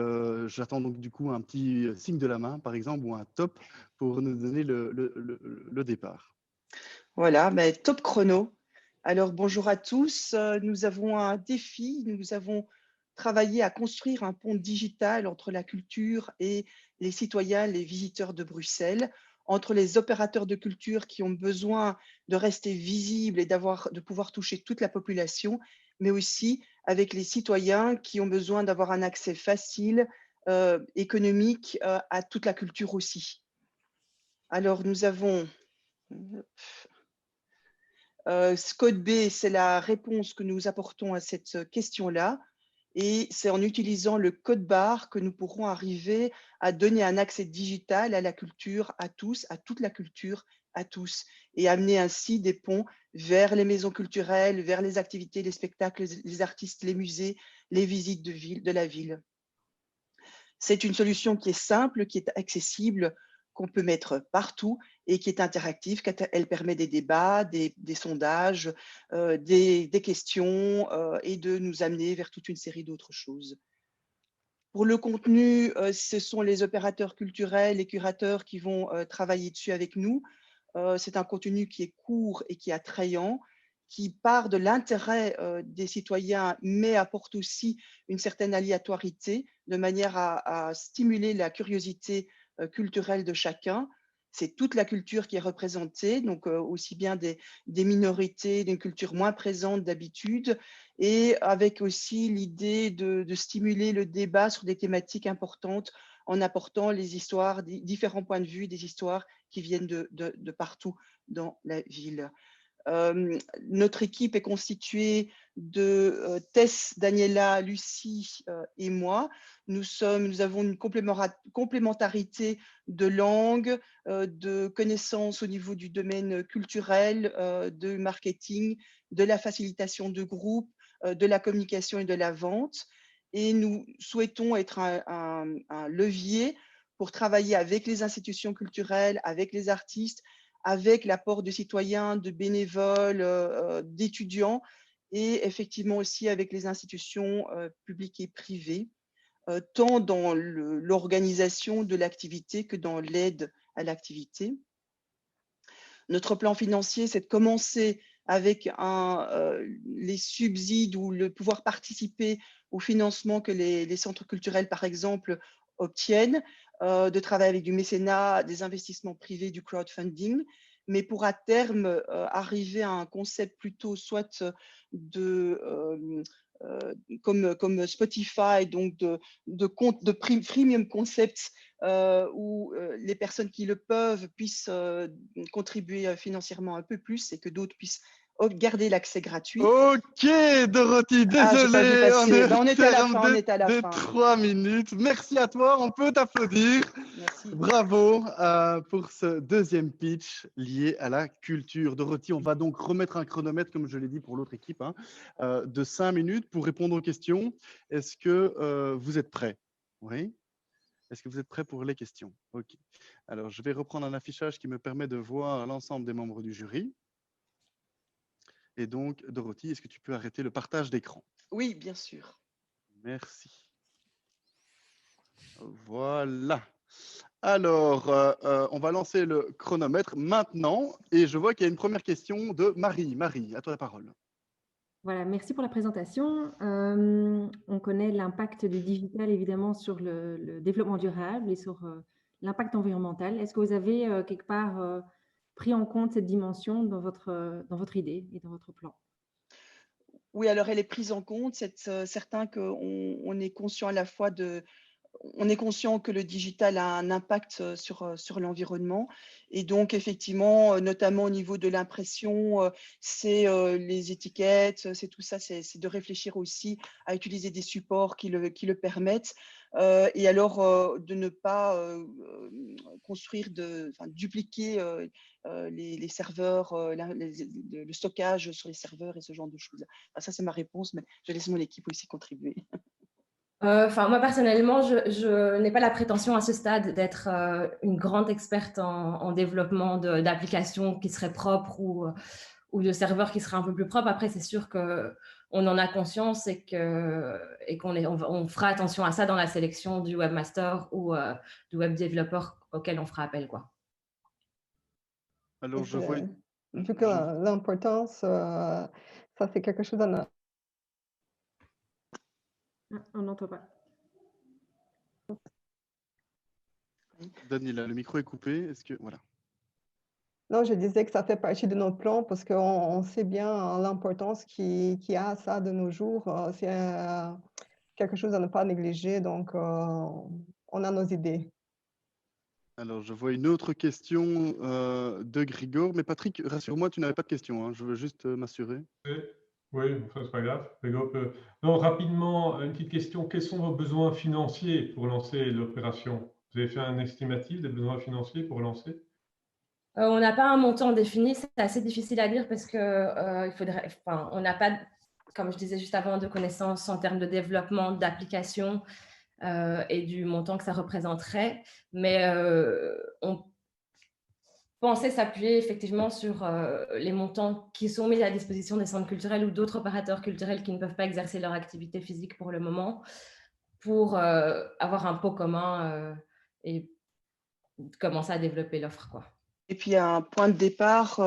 Speaker 1: j'attends donc du coup un petit signe de la main, par exemple, ou un top pour nous donner le départ.
Speaker 13: Voilà, mais top chrono. Alors, bonjour à tous. Nous avons un défi. Nous avons travaillé à construire un pont digital entre la culture et les citoyens, les visiteurs de Bruxelles, entre les opérateurs de culture qui ont besoin de rester visibles et de pouvoir toucher toute la population, mais aussi avec les citoyens qui ont besoin d'avoir un accès facile, économique à toute la culture aussi. Alors, nous avons... ce code B, c'est la réponse que nous apportons à cette question-là. Et c'est en utilisant le code barre que nous pourrons arriver à donner un accès digital à la culture à tous, à toute la culture à tous, et amener ainsi des ponts vers les maisons culturelles, vers les activités, les spectacles, les artistes, les musées, les visites de la ville. C'est une solution qui est simple, qui est accessible, qu'on peut mettre partout et qui est interactive, elle permet des débats, des sondages, des questions et de nous amener vers toute une série d'autres choses. Pour le contenu, ce sont les opérateurs culturels, les curateurs qui vont travailler dessus avec nous. C'est un contenu qui est court et qui est attrayant, qui part de l'intérêt des citoyens, mais apporte aussi une certaine aléatorité de manière à stimuler la curiosité culturelle de chacun. C'est toute la culture qui est représentée, donc aussi bien des minorités, d'une culture moins présente d'habitude, et avec aussi l'idée de stimuler le débat sur des thématiques importantes en apportant les histoires, différents points de vue, des histoires qui viennent de partout dans la ville. Notre équipe est constituée de Tess, Daniela, Lucie et moi. Nous avons une complémentarité de langue, de connaissances au niveau du domaine culturel, de marketing, de la facilitation de groupe, de la communication et de la vente. Et nous souhaitons être un levier pour travailler avec les institutions culturelles, avec les artistes, avec l'apport de citoyens, de bénévoles, d'étudiants, et effectivement aussi avec les institutions publiques et privées, tant dans l'organisation de l'activité que dans l'aide à l'activité. Notre plan financier, c'est de commencer avec les subsides ou le pouvoir participer au financement que les centres culturels, par exemple, obtiennent, de travailler avec du mécénat, des investissements privés, du crowdfunding, mais pour à terme arriver à un concept plutôt soit comme Spotify, donc de premium concepts où les personnes qui le peuvent puissent contribuer financièrement un peu plus et que d'autres puissent garder l'accès gratuit.
Speaker 1: Ok, Dorothy, désolé,
Speaker 13: on est à la fin, on est à la fin.
Speaker 1: 3 minutes. Merci à toi, on peut t'applaudir.
Speaker 13: Merci.
Speaker 1: Bravo pour ce deuxième pitch lié à la culture. Dorothy, on va donc remettre un chronomètre, comme je l'ai dit pour l'autre équipe, de 5 minutes pour répondre aux questions. Est-ce que vous êtes prêts? Oui. Est-ce que vous êtes prêts pour les questions? Ok. Alors, je vais reprendre un affichage qui me permet de voir l'ensemble des membres du jury. Et donc, Dorothy, est-ce que tu peux arrêter le partage d'écran?
Speaker 13: Oui, bien sûr.
Speaker 1: Merci. Voilà. Alors, on va lancer le chronomètre maintenant. Et je vois qu'il y a une première question de Marie. Marie, à toi la parole.
Speaker 7: Voilà, merci pour la présentation. On connaît l'impact du digital, évidemment, sur le développement durable et sur l'impact environnemental. Est-ce que vous avez quelque part pris en compte cette dimension dans votre idée et dans votre plan?
Speaker 13: Oui, alors elle est prise en compte. C'est certain qu'on est conscient à la fois on est conscient que le digital a un impact sur l'environnement. Et donc, effectivement, notamment au niveau de l'impression, c'est les étiquettes, c'est tout ça, c'est de réfléchir aussi à utiliser des supports qui le permettent. Et alors, de ne pas dupliquer les serveurs, le stockage sur les serveurs et ce genre de choses. Enfin, ça, c'est ma réponse, mais je laisse mon équipe aussi contribuer.
Speaker 14: Moi, personnellement, je n'ai pas la prétention à ce stade d'être une grande experte en développement d'applications qui seraient propres ou de serveurs qui seraient un peu plus propres. Après, c'est sûr qu'on en a conscience et qu'on fera attention à ça dans la sélection du webmaster ou du web développeur auquel on fera appel, quoi.
Speaker 1: Alors, je vois...
Speaker 15: Vu que l'importance, ça c'est quelque chose à...
Speaker 7: On n'entend pas.
Speaker 1: Daniela, le micro est coupé. Est-ce que... Voilà.
Speaker 15: Non, je disais que ça fait partie de notre plan parce qu'on sait bien l'importance qu'il y a ça de nos jours. C'est quelque chose à ne pas négliger, donc on a nos idées.
Speaker 1: Alors, je vois une autre question de Grigor. Mais Patrick, rassure-moi, tu n'avais pas de question. Je veux juste m'assurer.
Speaker 8: Oui, enfin, c'est pas grave. Non, rapidement, une petite question. Quels sont vos besoins financiers pour lancer l'opération? Vous avez fait un estimatif des besoins financiers pour lancer?
Speaker 14: On n'a pas un montant défini, c'est assez difficile à dire parce que on n'a pas, comme je disais juste avant, de connaissances en termes de développement d'applications et du montant que ça représenterait. Mais on pensait s'appuyer effectivement sur les montants qui sont mis à disposition des centres culturels ou d'autres opérateurs culturels qui ne peuvent pas exercer leur activité physique pour le moment, pour avoir un pot commun et commencer à développer l'offre, quoi.
Speaker 13: Et puis, il y a un point de départ.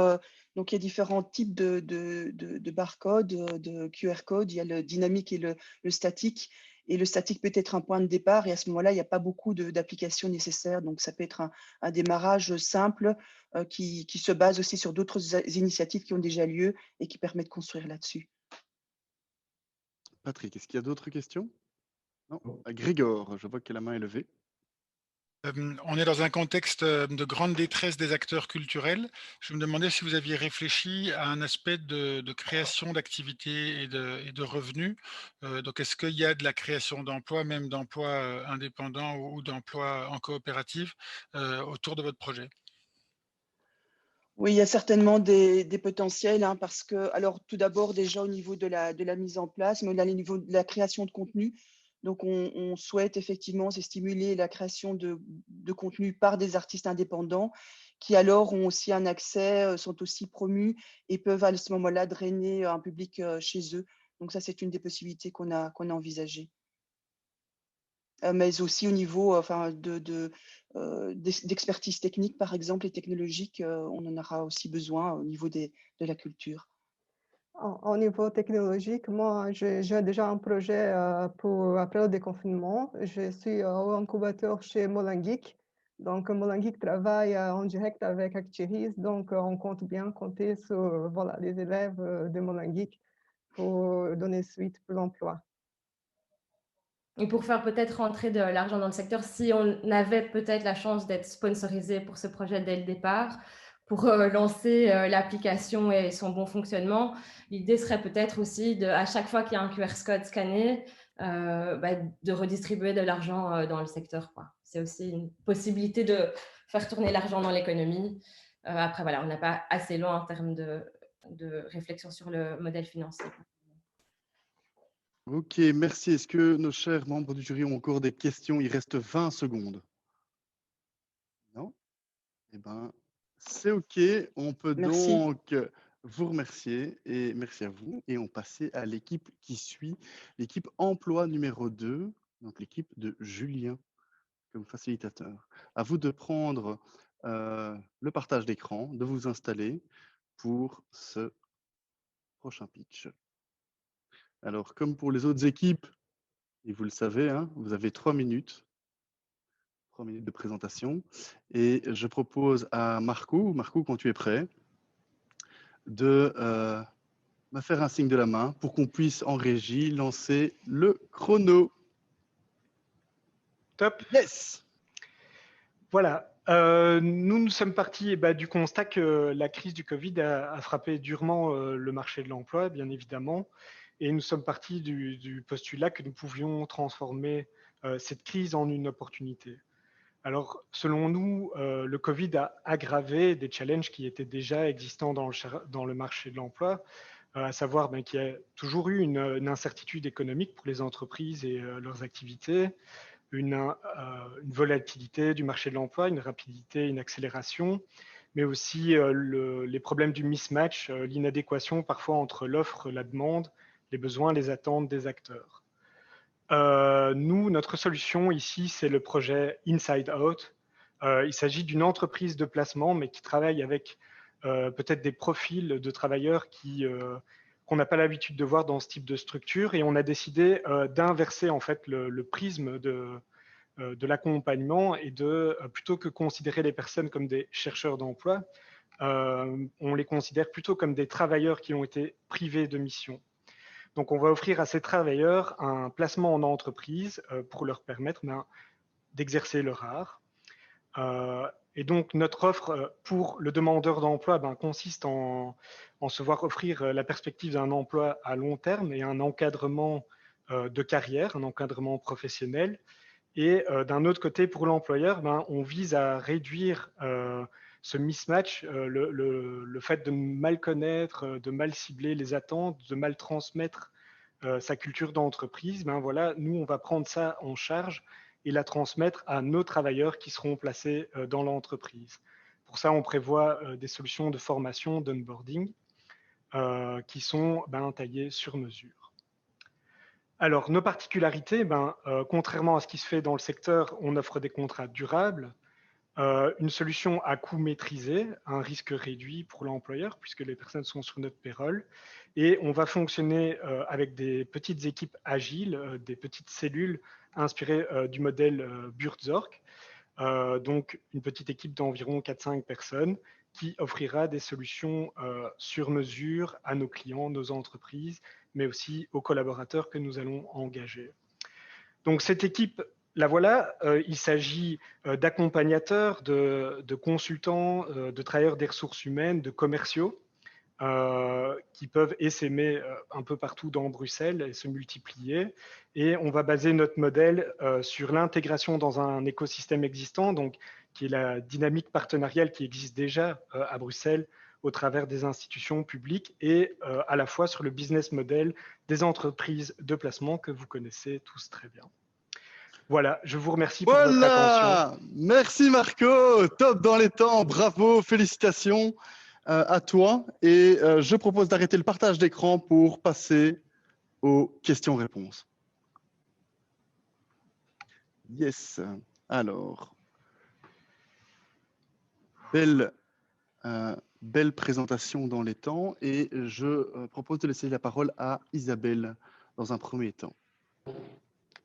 Speaker 13: Donc, il y a différents types de barcodes, de QR codes. Il y a le dynamique et le statique. Et le statique peut être un point de départ. Et à ce moment-là, il n'y a pas beaucoup d'applications nécessaires. Donc, ça peut être un démarrage simple qui se base aussi sur d'autres initiatives qui ont déjà lieu et qui permettent de construire là-dessus.
Speaker 1: Patrick, est-ce qu'il y a d'autres questions? Non. Grigor, je vois que la main est levée.
Speaker 5: On est dans un contexte de grande détresse des acteurs culturels. Je me demandais si vous aviez réfléchi à un aspect de création d'activités et de revenus. Donc, est-ce qu'il y a de la création d'emplois, même d'emplois indépendants ou d'emplois en coopérative autour de votre projet?
Speaker 13: Oui, il y a certainement des potentiels, hein, parce que, alors tout d'abord déjà au niveau de la mise en place, mais au niveau de la création de contenu. Donc on souhaite effectivement c'est stimuler la création de contenu par des artistes indépendants qui alors ont aussi un accès, sont aussi promus et peuvent à ce moment-là drainer un public chez eux. Donc ça, c'est une des possibilités qu'on a envisagées. Mais aussi au niveau enfin, d'expertise technique, par exemple, et technologique, on en aura aussi besoin au niveau de la culture.
Speaker 15: Au niveau technologique, moi, j'ai déjà un projet pour après le déconfinement. Je suis au incubateur chez Molengeek. Donc, Molengeek travaille en direct avec Actiris. Donc, on compte bien compter sur voilà, les élèves de Molengeek pour donner suite pour l'emploi.
Speaker 14: Et pour faire peut-être rentrer de l'argent dans le secteur, si on avait peut-être la chance d'être sponsorisé pour ce projet dès le départ, pour lancer l'application et son bon fonctionnement, l'idée serait peut-être aussi, à chaque fois qu'il y a un QR code scanné, de redistribuer de l'argent dans le secteur. C'est aussi une possibilité de faire tourner l'argent dans l'économie. Après, voilà, on n'a pas assez loin en termes de réflexion sur le modèle financier.
Speaker 1: Ok, merci. Est-ce que nos chers membres du jury ont encore des questions? Il reste 20 secondes. Non? Eh bien, c'est ok. On peut
Speaker 13: Merci.
Speaker 1: donc vous remercier et merci à vous. Et on passe à l'équipe qui suit, l'équipe emploi numéro 2, donc l'équipe de Julien comme facilitateur. À vous de prendre le partage d'écran, de vous installer pour ce prochain pitch. Alors, comme pour les autres équipes, et vous le savez, hein, vous avez 3 minutes. 3 minutes de présentation. Et je propose à Marco, quand tu es prêt, de me faire un signe de la main pour qu'on puisse en régie lancer le chrono.
Speaker 16: Top.
Speaker 1: Yes.
Speaker 16: Voilà. Nous sommes partis du constat que la crise du Covid a frappé durement le marché de l'emploi, bien évidemment. Et nous sommes partis du postulat que nous pouvions transformer cette crise en une opportunité. Alors, selon nous, le Covid a aggravé des challenges qui étaient déjà existants dans le marché de l'emploi, à savoir qu'il y a toujours eu une incertitude économique pour les entreprises et leurs activités, une volatilité du marché de l'emploi, une rapidité, une accélération, mais aussi les problèmes du mismatch, l'inadéquation parfois entre l'offre, la demande, les besoins, les attentes des acteurs. Nous, notre solution ici, c'est le projet Inside Out. Il s'agit d'une entreprise de placement, mais qui travaille avec peut-être des profils de travailleurs qu'on n'a pas l'habitude de voir dans ce type de structure. Et on a décidé d'inverser en fait le prisme de l'accompagnement et plutôt que considérer les personnes comme des chercheurs d'emploi, on les considère plutôt comme des travailleurs qui ont été privés de mission. Donc, on va offrir à ces travailleurs un placement en entreprise pour leur permettre d'exercer leur art. Et donc, notre offre pour le demandeur d'emploi consiste en se voir offrir la perspective d'un emploi à long terme et un encadrement de carrière, un encadrement professionnel. Et d'un autre côté, pour l'employeur, on vise à réduire ce mismatch, le fait de mal connaître, de mal cibler les attentes, de mal transmettre sa culture d'entreprise. Voilà, nous, on va prendre ça en charge et la transmettre à nos travailleurs qui seront placés dans l'entreprise. Pour ça, on prévoit des solutions de formation, d'onboarding, qui sont taillées sur mesure. Alors, nos particularités, contrairement à ce qui se fait dans le secteur, on offre des contrats durables, une solution à coût maîtrisé, un risque réduit pour l'employeur puisque les personnes sont sur notre payroll, et on va fonctionner avec des petites équipes agiles, des petites cellules inspirées du modèle Buurtzorg, donc une petite équipe d'environ 4-5 personnes qui offrira des solutions sur mesure à nos clients, nos entreprises, mais aussi aux collaborateurs que nous allons engager. Donc cette équipe la voilà, il s'agit d'accompagnateurs, de consultants, de travailleurs des ressources humaines, de commerciaux qui peuvent essaimer un peu partout dans Bruxelles et se multiplier. Et on va baser notre modèle sur l'intégration dans un écosystème existant, donc qui est la dynamique partenariale qui existe déjà à Bruxelles au travers des institutions publiques et à la fois sur le business model des entreprises de placement que vous connaissez tous très bien. Voilà, je vous remercie pour votre attention.
Speaker 1: Merci Marco, top dans les temps, bravo, félicitations à toi. Et je propose d'arrêter le partage d'écran pour passer aux questions-réponses. Yes, alors, belle présentation dans les temps et je propose de laisser la parole à Isabelle dans un premier temps.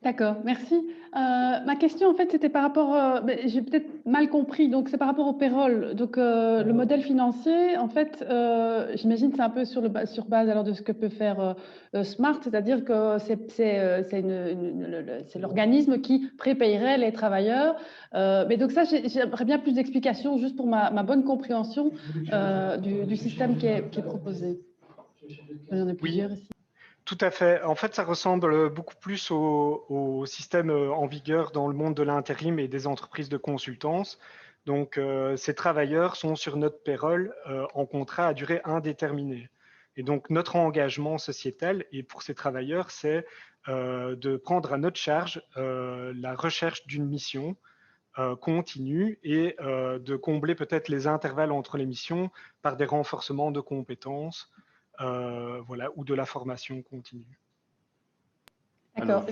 Speaker 6: D'accord, merci. Ma question, en fait, c'était par rapport, j'ai peut-être mal compris, donc c'est par rapport au payroll. Donc, le modèle financier, en fait, j'imagine c'est un peu sur base alors de ce que peut faire Smart, c'est-à-dire que c'est l'organisme qui prépayerait les travailleurs. Mais donc ça, j'aimerais bien plus d'explications juste pour ma bonne compréhension du système qui est proposé. Il y en a plusieurs ici.
Speaker 16: Tout à fait. En fait, ça ressemble beaucoup plus au système en vigueur dans le monde de l'intérim et des entreprises de consultance. Donc, ces travailleurs sont sur notre payroll en contrat à durée indéterminée. Et donc, notre engagement sociétal, et pour ces travailleurs, c'est de prendre à notre charge la recherche d'une mission continue et de combler peut-être les intervalles entre les missions par des renforcements de compétences. Voilà, ou de la formation continue.
Speaker 6: D'accord.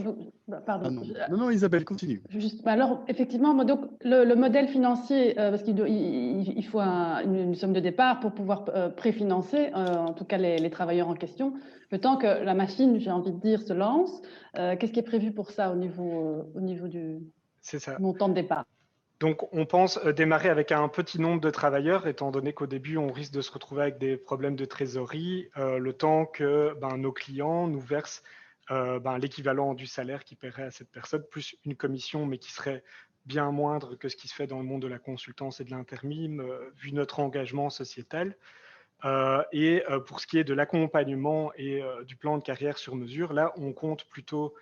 Speaker 6: Pardon.
Speaker 1: Non, Isabelle, continue.
Speaker 6: Alors, effectivement, donc, le modèle financier, parce qu'il faut une somme de départ pour pouvoir préfinancer, en tout cas les travailleurs en question. Le temps que la machine, j'ai envie de dire, se lance, qu'est-ce qui est prévu pour ça au niveau du montant de départ?
Speaker 16: Donc, on pense démarrer avec un petit nombre de travailleurs, étant donné qu'au début, on risque de se retrouver avec des problèmes de trésorerie, le temps que nos clients nous versent l'équivalent du salaire qu'ils paieraient à cette personne, plus une commission, mais qui serait bien moindre que ce qui se fait dans le monde de la consultance et de l'intérim, vu notre engagement sociétal. Et pour ce qui est de l'accompagnement et du plan de carrière sur mesure, là, on compte plutôt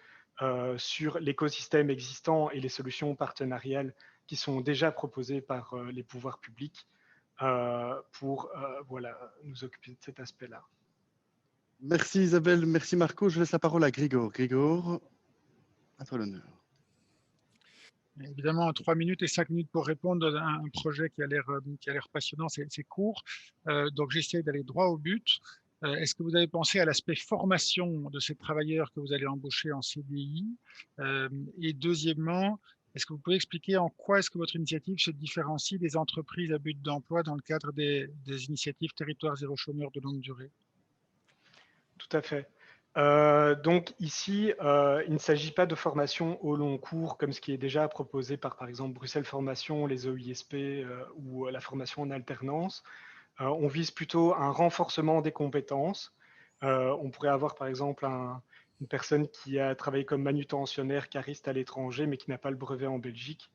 Speaker 16: sur l'écosystème existant et les solutions partenariales qui sont déjà proposées par les pouvoirs publics pour nous occuper de cet aspect-là.
Speaker 1: Merci Isabelle, merci Marco. Je laisse la parole à Grigor. Grigor, à toi l'honneur.
Speaker 5: Évidemment, 3 minutes et 5 minutes pour répondre à un projet qui a l'air passionnant, c'est court. Donc, j'essaie d'aller droit au but. Est-ce que vous avez pensé à l'aspect formation de ces travailleurs que vous allez embaucher en CDI? Et deuxièmement, est-ce que vous pouvez expliquer en quoi est-ce que votre initiative se différencie des entreprises à but d'emploi dans le cadre des initiatives Territoire zéro chômeur de longue durée?
Speaker 16: Tout à fait. Donc ici, il ne s'agit pas de formation au long cours comme ce qui est déjà proposé par exemple Bruxelles Formation, les OISP ou la formation en alternance. On vise plutôt un renforcement des compétences. On pourrait avoir par exemple une personne qui a travaillé comme manutentionnaire cariste à l'étranger mais qui n'a pas le brevet en Belgique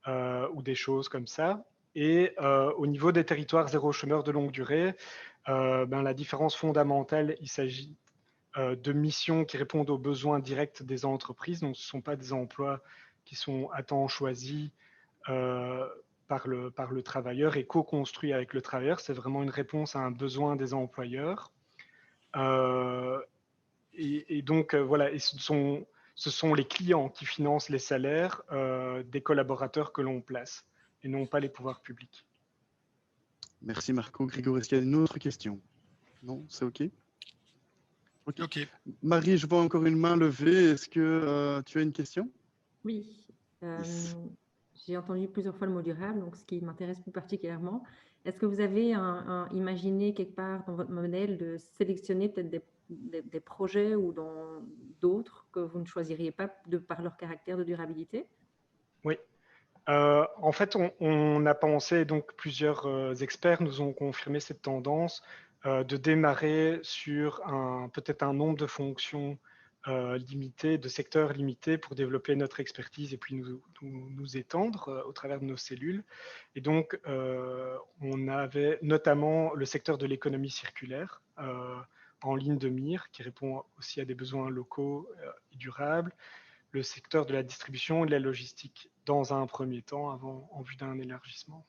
Speaker 16: ou des choses comme ça. Et au niveau des territoires zéro chômeur de longue durée, la différence fondamentale, il s'agit de missions qui répondent aux besoins directs des entreprises. Donc, ce ne sont pas des emplois qui sont à temps choisis par le travailleur et co-construits avec le travailleur. C'est vraiment une réponse à un besoin des employeurs. Et donc, voilà, et ce sont les clients qui financent les salaires des collaborateurs que l'on place et non pas les pouvoirs publics.
Speaker 1: Merci Marco. Grigor, est-ce qu'il y a une autre question? Non, c'est OK?
Speaker 5: OK.
Speaker 1: Marie, je vois encore une main levée. Est-ce que tu as une question?
Speaker 7: Oui. J'ai entendu plusieurs fois le mot durable, donc ce qui m'intéresse plus particulièrement. Est-ce que vous avez imaginé quelque part dans votre modèle de sélectionner peut-être des projets ou dans d'autres que vous ne choisiriez pas par leur caractère de durabilité? Oui.
Speaker 16: En fait, on a pensé, donc plusieurs experts nous ont confirmé cette tendance de démarrer sur peut-être un nombre de fonctions limités, de secteurs limités pour développer notre expertise et puis nous étendre au travers de nos cellules. Et donc, on avait notamment le secteur de l'économie circulaire en ligne de mire, qui répond aussi à des besoins locaux et durables, le secteur de la distribution et de la logistique dans un premier temps, en vue d'un élargissement.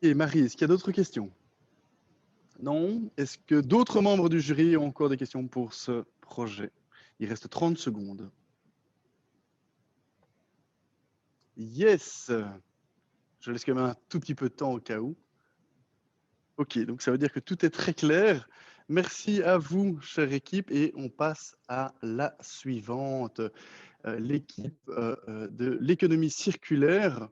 Speaker 1: Et Marie, est-ce qu'il y a d'autres questions? Non? Est-ce que d'autres membres du jury ont encore des questions pour ce projet? Il reste 30 secondes. Yes! Je laisse quand même un tout petit peu de temps au cas où. Ok, donc ça veut dire que tout est très clair. Merci à vous, chère équipe, et on passe à la suivante. L'équipe de l'économie circulaire.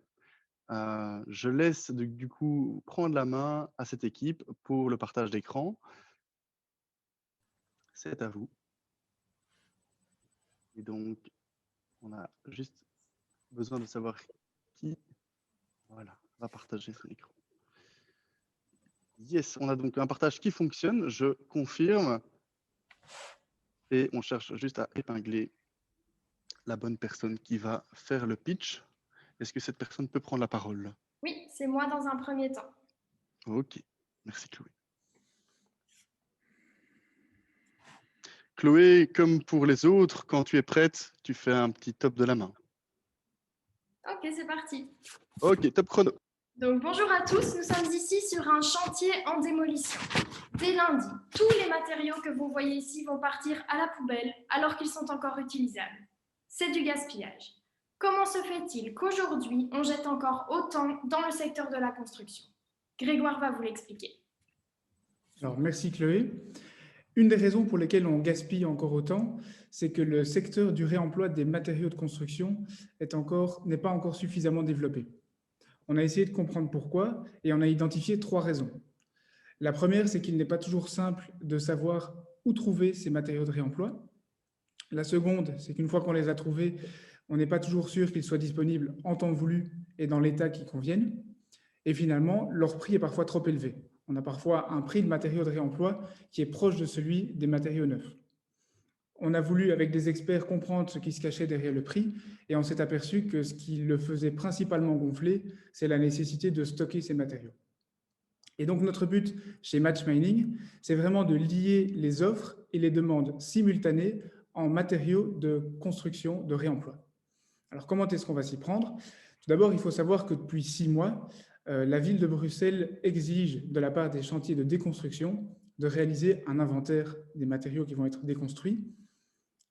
Speaker 1: Je laisse du coup prendre la main à cette équipe pour le partage d'écran. C'est à vous. Et donc, on a juste besoin de savoir qui va partager son écran. Yes, on a donc un partage qui fonctionne, je confirme. Et on cherche juste à épingler la bonne personne qui va faire le pitch. Est-ce que cette personne peut prendre la parole?
Speaker 17: Oui, c'est moi dans un premier temps.
Speaker 1: Ok, merci Chloé. Chloé, comme pour les autres, quand tu es prête, tu fais un petit top de la main.
Speaker 17: Ok, c'est parti.
Speaker 1: Ok, top chrono.
Speaker 17: Donc bonjour à tous, nous sommes ici sur un chantier en démolition. Dès lundi, tous les matériaux que vous voyez ici vont partir à la poubelle alors qu'ils sont encore utilisables. C'est du gaspillage. Comment se fait-il qu'aujourd'hui, on jette encore autant dans le secteur de la construction? Grégoire va vous l'expliquer.
Speaker 18: Alors, merci Chloé. Une des raisons pour lesquelles on gaspille encore autant, c'est que le secteur du réemploi des matériaux de construction n'est pas encore suffisamment développé. On a essayé de comprendre pourquoi et on a identifié 3 raisons. La première, c'est qu'il n'est pas toujours simple de savoir où trouver ces matériaux de réemploi. La seconde, c'est qu'une fois qu'on les a trouvés, on n'est pas toujours sûr qu'ils soient disponibles en temps voulu et dans l'état qui convienne. Et finalement, leur prix est parfois trop élevé. On a parfois un prix de matériaux de réemploi qui est proche de celui des matériaux neufs. On a voulu, avec des experts, comprendre ce qui se cachait derrière le prix et on s'est aperçu que ce qui le faisait principalement gonfler, c'est la nécessité de stocker ces matériaux. Et donc, notre but chez Match Mining, c'est vraiment de lier les offres et les demandes simultanées en matériaux de construction, de réemploi. Alors, comment est-ce qu'on va s'y prendre? Tout d'abord, il faut savoir que depuis 6 mois, la ville de Bruxelles exige de la part des chantiers de déconstruction de réaliser un inventaire des matériaux qui vont être déconstruits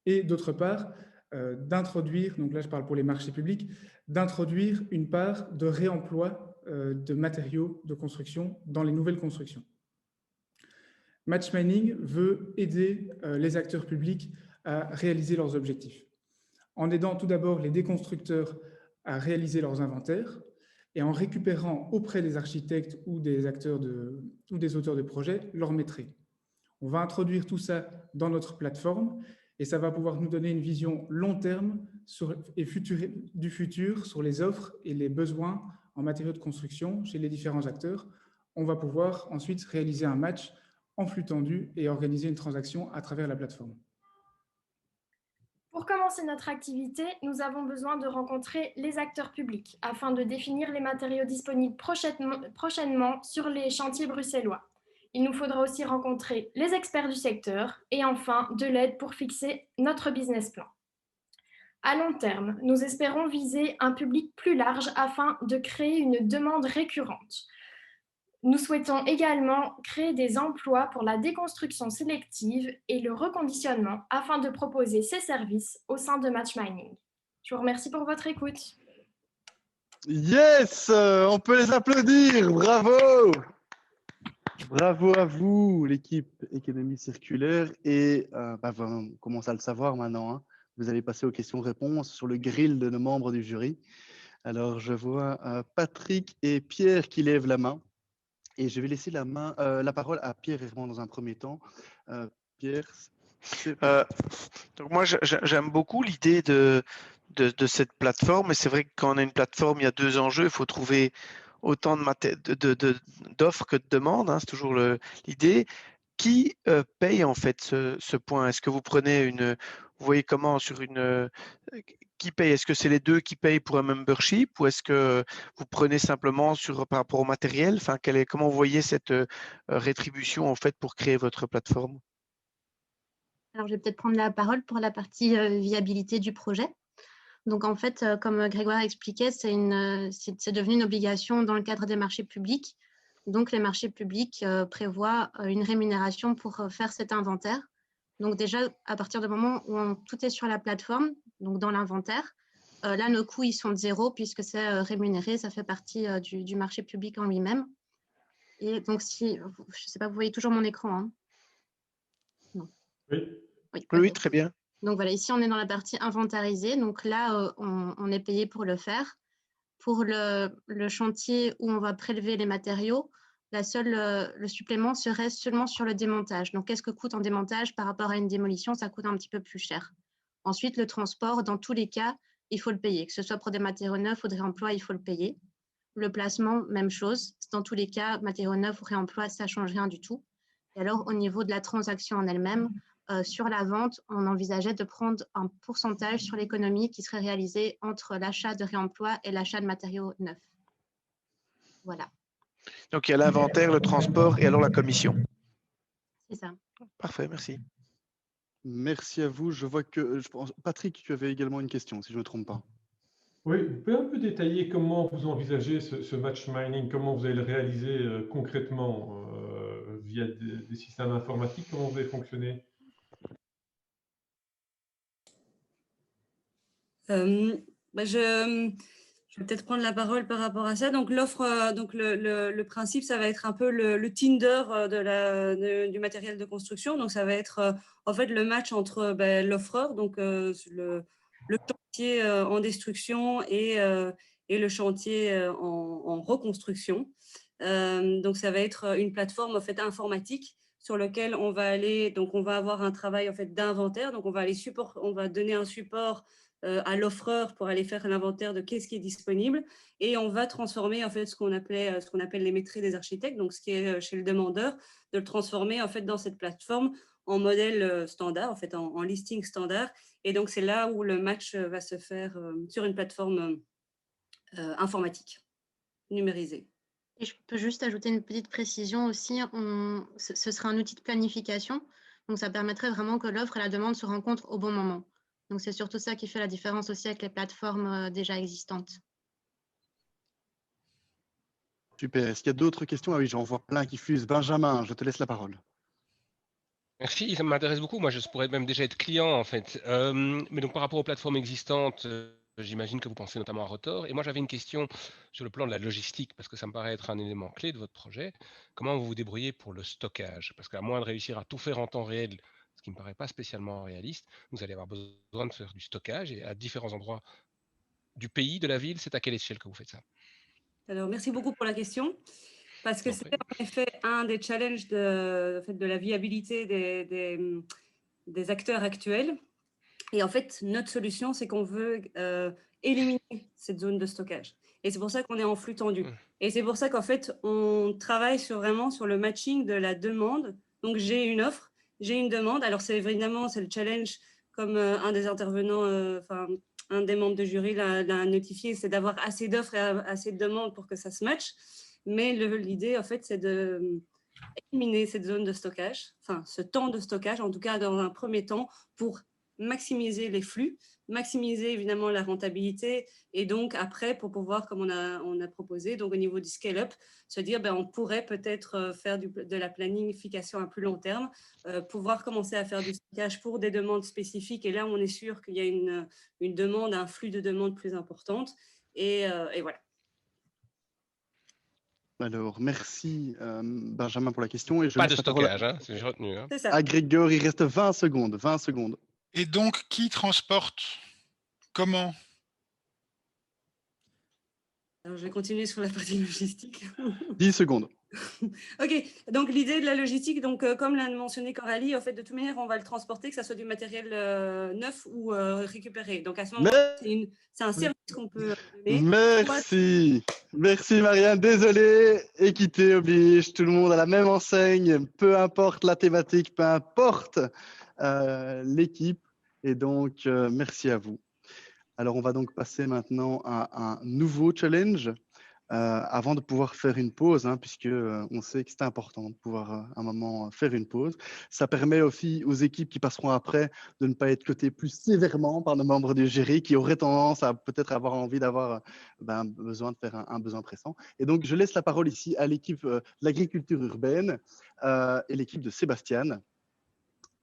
Speaker 18: et d'autre part, d'introduire, donc là je parle pour les marchés publics, d'introduire une part de réemploi de matériaux de construction dans les nouvelles constructions. Match Mining veut aider les acteurs publics à réaliser leurs objectifs, en aidant tout d'abord les déconstructeurs à réaliser leurs inventaires et en récupérant auprès des architectes ou des acteurs ou des auteurs de projets leurs maîtrises. On va introduire tout ça dans notre plateforme et ça va pouvoir nous donner une vision long terme du futur sur les offres et les besoins en matériaux de construction chez les différents acteurs. On va pouvoir ensuite réaliser un match en flux tendu et organiser une transaction à travers la plateforme.
Speaker 17: Pour commencer notre activité, nous avons besoin de rencontrer les acteurs publics afin de définir les matériaux disponibles prochainement sur les chantiers bruxellois. Il nous faudra aussi rencontrer les experts du secteur et enfin de l'aide pour fixer notre business plan. À long terme, nous espérons viser un public plus large afin de créer une demande récurrente. Nous souhaitons également créer des emplois pour la déconstruction sélective et le reconditionnement afin de proposer ces services au sein de Match Mining. Je vous remercie pour votre écoute.
Speaker 1: Yes, on peut les applaudir, bravo! Bravo à vous, l'équipe économie circulaire. Et on commence à le savoir maintenant, hein. Vous allez passer aux questions-réponses sur le grill de nos membres du jury. Alors, je vois Patrick et Pierre qui lèvent la main. Et je vais laisser la parole à Pierre Herman dans un premier temps. Pierre,
Speaker 9: donc moi, j'aime beaucoup l'idée de cette plateforme. Et c'est vrai que quand on a une plateforme, il y a 2 enjeux. Il faut trouver autant d'offres que de demandes. Hein, c'est toujours l'idée. qui paye en fait ce point? Est-ce que vous prenez vous voyez comment sur qui paye? Est-ce que c'est les deux qui payent pour un membership ou est-ce que vous prenez simplement par rapport au matériel? Enfin, comment vous voyez cette rétribution en fait pour créer votre plateforme?
Speaker 19: Alors, je vais peut-être prendre la parole pour la partie viabilité du projet. Donc, en fait, comme Grégoire expliquait, c'est devenu une obligation dans le cadre des marchés publics. Donc, les marchés publics prévoient une rémunération pour faire cet inventaire. Donc, déjà, à partir du moment où tout est sur la plateforme, donc dans l'inventaire, là, nos coûts, ils sont de 0 puisque c'est rémunéré, ça fait partie du marché public en lui-même. Et donc, je ne sais pas, vous voyez toujours mon écran, hein? Non. Oui,
Speaker 9: très bien.
Speaker 19: Donc voilà, ici on est dans la partie inventarisée. Donc là, on est payé pour le faire. Pour le chantier où on va prélever les matériaux, le supplément serait seulement sur le démontage. Donc qu'est-ce que coûte en démontage par rapport à une démolition? Ça coûte un petit peu plus cher. Ensuite, le transport, dans tous les cas, il faut le payer. Que ce soit pour des matériaux neufs ou de réemploi, il faut le payer. Le placement, même chose. Dans tous les cas, matériaux neufs ou réemploi, ça ne change rien du tout. Et alors, au niveau de la transaction en elle-même, sur la vente, on envisageait de prendre un pourcentage sur l'économie qui serait réalisé entre l'achat de réemploi et l'achat de matériaux neufs. Voilà.
Speaker 9: Donc, il y a l'inventaire, le transport et alors la commission.
Speaker 19: C'est ça.
Speaker 9: Parfait, merci.
Speaker 1: Merci à vous. Je vois que, Patrick, tu avais également une question, si je ne me trompe pas.
Speaker 8: Oui, vous pouvez un peu détailler comment vous envisagez ce match mining, comment vous allez le réaliser concrètement via des systèmes informatiques, comment vous allez fonctionner?
Speaker 20: Je vais peut-être prendre la parole par rapport à ça. Donc l'offre, donc le principe, ça va être un peu le Tinder du matériel de construction. Donc ça va être en fait le match entre l'offreur, donc le chantier en destruction et le chantier en reconstruction. Donc ça va être une plateforme en fait informatique sur lequel on va aller. Donc on va avoir un travail en fait d'inventaire. Donc on va donner un support à l'offreur pour aller faire l'inventaire de qu'est-ce qui est disponible et on va transformer en fait ce qu'on appelle les métiers des architectes, donc ce qui est chez le demandeur, de le transformer en fait dans cette plateforme en modèle standard, en fait en listing standard. Et donc c'est là où le match va se faire sur une plateforme informatique numérisée.
Speaker 19: Et je peux juste ajouter une petite précision aussi. Ce sera un outil de planification, donc ça permettrait vraiment que l'offre et la demande se rencontrent au bon moment. Donc, c'est surtout ça qui fait la différence aussi avec les plateformes déjà existantes.
Speaker 1: Super. Est-ce qu'il y a d'autres questions? Ah oui, j'en vois plein qui fusent. Benjamin, je te laisse la parole.
Speaker 4: Merci, ça m'intéresse beaucoup. Moi, je pourrais même déjà être client, en fait. Mais donc, par rapport aux plateformes existantes, j'imagine que vous pensez notamment à Rotor. Et moi, j'avais une question sur le plan de la logistique, parce que ça me paraît être un élément clé de votre projet. Comment vous vous débrouillez pour le stockage? Parce qu'à moins de réussir à tout faire en temps réel, ce qui ne me paraît pas spécialement réaliste, vous allez avoir besoin de faire du stockage et à différents endroits du pays, de la ville. C'est à quelle échelle que vous faites ça?
Speaker 20: Alors, merci beaucoup pour la question, parce que c'est en effet un des challenges de la viabilité des acteurs actuels. Et en fait, notre solution, c'est qu'on veut éliminer cette zone de stockage. Et c'est pour ça qu'on est en flux tendu. Et c'est pour ça qu'en fait, on travaille vraiment sur le matching de la demande. Donc, j'ai une offre, j'ai une demande. Alors, c'est évidemment, c'est le challenge, comme un des intervenants, un des membres de jury l'a notifié, c'est d'avoir assez d'offres et assez de demandes pour que ça se matche. Mais l'idée, en fait, c'est d'éliminer cette zone de stockage, enfin, ce temps de stockage, en tout cas dans un premier temps, pour maximiser les flux, maximiser évidemment la rentabilité et donc après pour pouvoir, comme on a proposé, donc au niveau du scale-up, se dire on pourrait peut-être faire de la planification à plus long terme, pouvoir commencer à faire du stockage pour des demandes spécifiques et là on est sûr qu'il y a une demande, un flux de demandes plus importante et voilà.
Speaker 1: Alors, merci Benjamin pour la question. Et je
Speaker 4: pas de stockage, c'est retenu.
Speaker 20: C'est ça.
Speaker 1: À Grégoire, il reste 20 secondes. 20 secondes.
Speaker 5: Et donc, qui transporte? Comment?
Speaker 20: Alors, je vais continuer sur la partie logistique.
Speaker 1: 10 secondes.
Speaker 20: Ok, donc l'idée de la logistique, donc comme l'a mentionné Coralie, en fait, de toute manière, on va le transporter, que ce soit du matériel neuf ou récupéré. Donc à ce moment-là, c'est un service qu'on peut donner.
Speaker 1: Merci. Merci Marianne. Désolé, équité oblige. Tout le monde à la même enseigne, peu importe la thématique, peu importe l'équipe. Et donc, merci à vous. Alors, on va donc passer maintenant à un nouveau challenge. Avant de pouvoir faire une pause, hein, puisque on sait que c'est important de pouvoir à un moment faire une pause. Ça permet aussi aux équipes qui passeront après de ne pas être cotées plus sévèrement par nos membres du jury qui auraient tendance à peut-être avoir envie d'avoir besoin de faire un besoin pressant. Et donc, je laisse la parole ici à l'équipe de l'agriculture urbaine et l'équipe de Sébastien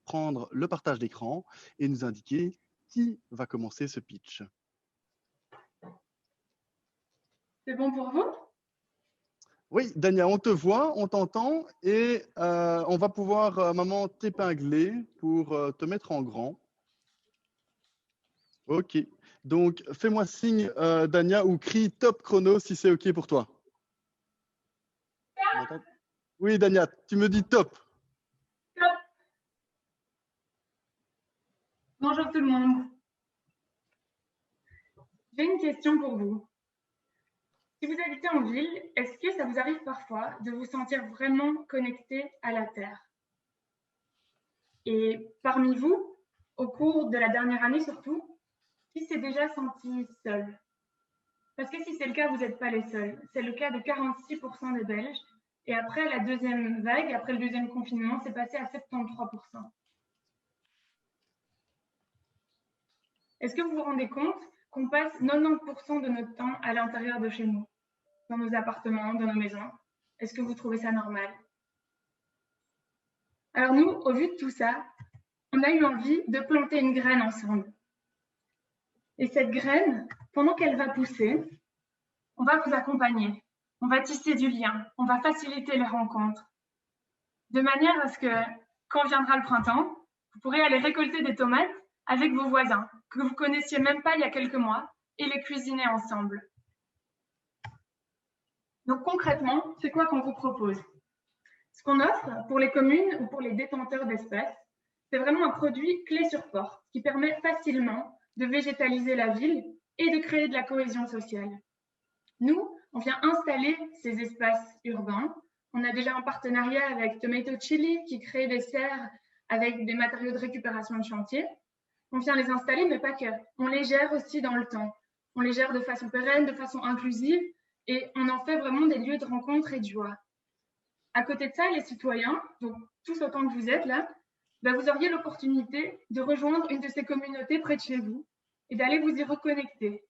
Speaker 1: prendre le partage d'écran et nous indiquer qui va commencer ce pitch.
Speaker 17: C'est bon pour vous?
Speaker 1: Oui, Dania, on te voit, on t'entend et on va pouvoir, maman, t'épingler pour te mettre en grand. OK. Donc, fais-moi signe, Dania, ou crie top chrono si c'est OK pour toi. Oui, Dania, tu me dis top.
Speaker 17: Top. Bonjour tout le monde. J'ai une question pour vous. Si vous habitez en ville, est-ce que ça vous arrive parfois de vous sentir vraiment connecté à la Terre? Et parmi vous, au cours de la dernière année surtout, qui s'est déjà senti seul? Parce que si c'est le cas, vous n'êtes pas les seuls. C'est le cas de 46% des Belges. Et après la deuxième vague, après le deuxième confinement, c'est passé à 73%. Est-ce que vous vous rendez compte qu'on passe 90% de notre temps à l'intérieur de chez nous, dans nos appartements, dans nos maisons? Est-ce que vous trouvez ça normal? Alors nous, au vu de tout ça, on a eu envie de planter une graine ensemble. Et cette graine, pendant qu'elle va pousser, on va vous accompagner. On va tisser du lien. On va faciliter les rencontres. De manière à ce que, quand viendra le printemps, vous pourrez aller récolter des tomates avec vos voisins, que vous ne connaissiez même pas il y a quelques mois, et les cuisiner ensemble. Donc concrètement, c'est quoi qu'on vous propose? Ce qu'on offre pour les communes ou pour les détenteurs d'espace, c'est vraiment un produit clé sur porte qui permet facilement de végétaliser la ville et de créer de la cohésion sociale. Nous, on vient installer ces espaces urbains. On a déjà un partenariat avec Tomato Chili qui crée des serres avec des matériaux de récupération de chantier. On vient les installer, mais pas que. On les gère aussi dans le temps. On les gère de façon pérenne, de façon inclusive, et on en fait vraiment des lieux de rencontre et de joie. À côté de ça, les citoyens, donc tous autant que vous êtes là, vous auriez l'opportunité de rejoindre une de ces communautés près de chez vous et d'aller vous y reconnecter.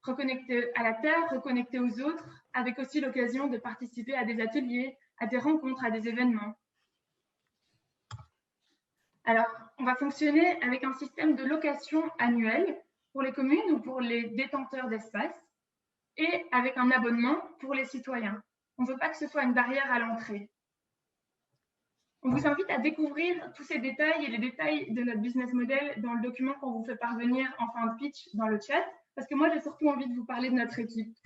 Speaker 17: Reconnecter à la terre, reconnecter aux autres, avec aussi l'occasion de participer à des ateliers, à des rencontres, à des événements. Alors, on va fonctionner avec un système de location annuelle pour les communes ou pour les détenteurs d'espace et avec un abonnement pour les citoyens. On ne veut pas que ce soit une barrière à l'entrée. On vous invite à découvrir tous ces détails et les détails de notre business model dans le document qu'on vous fait parvenir en fin de pitch dans le chat, parce que moi, j'ai surtout envie de vous parler de notre équipe.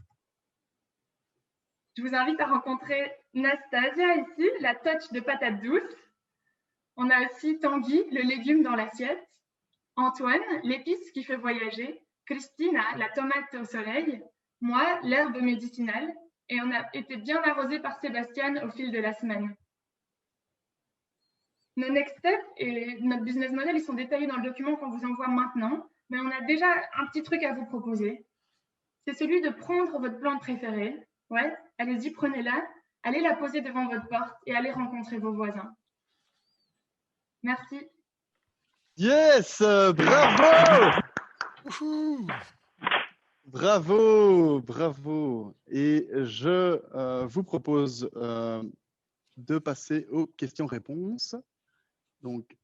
Speaker 17: Je vous invite à rencontrer Nastasia ici, la touch de patate douce. On a aussi Tanguy, le légume dans l'assiette. Antoine, l'épice qui fait voyager. Christina, la tomate au soleil. Moi, l'herbe médicinale. Et on a été bien arrosé par Sébastien au fil de la semaine. Nos next steps et notre business model, ils sont détaillés dans le document qu'on vous envoie maintenant. Mais on a déjà un petit truc à vous proposer. C'est celui de prendre votre plante préférée. Ouais, allez-y, prenez-la. Allez la poser devant votre porte et allez rencontrer vos voisins. Merci.
Speaker 1: Yes, bravo. Bravo, bravo. Et je vous propose de passer aux questions-réponses. Donc,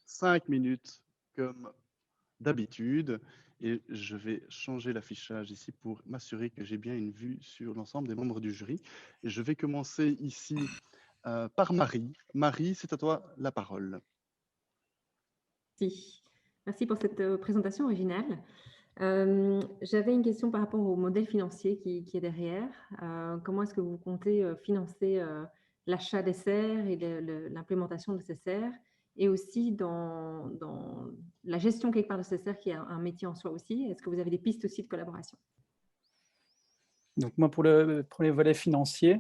Speaker 1: 5 minutes comme d'habitude. Et je vais changer l'affichage ici pour m'assurer que j'ai bien une vue sur l'ensemble des membres du jury. Et je vais commencer ici par Marie. Marie, c'est à toi la parole.
Speaker 7: Merci pour cette présentation originale. J'avais une question par rapport au modèle financier qui est derrière. Comment est-ce que vous comptez financer l'achat des serres et l'implémentation de ces serres, et aussi dans la gestion quelque part de ces serres qui est un métier en soi aussi? Est-ce que vous avez des pistes aussi de collaboration?
Speaker 21: Donc moi, pour le premier volet financier,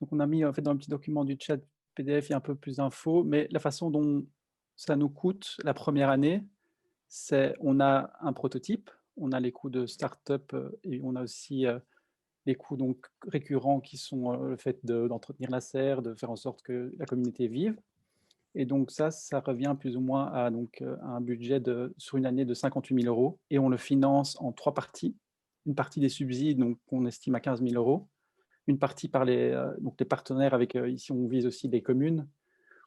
Speaker 21: donc on a mis en fait dans le petit document du chat PDF, il y a un peu plus d'infos, mais la façon dont ça nous coûte la première année, c'est on a un prototype, on a les coûts de start-up et on a aussi les coûts donc récurrents qui sont le fait d'entretenir la serre, de faire en sorte que la communauté vive. Et donc ça revient plus ou moins à, à un budget sur une année de 58 000 €, et on le finance en 3 parties. Une partie des subsides, donc qu'on estime à 15 000 €, une partie par les partenaires, avec ici on vise aussi des communes,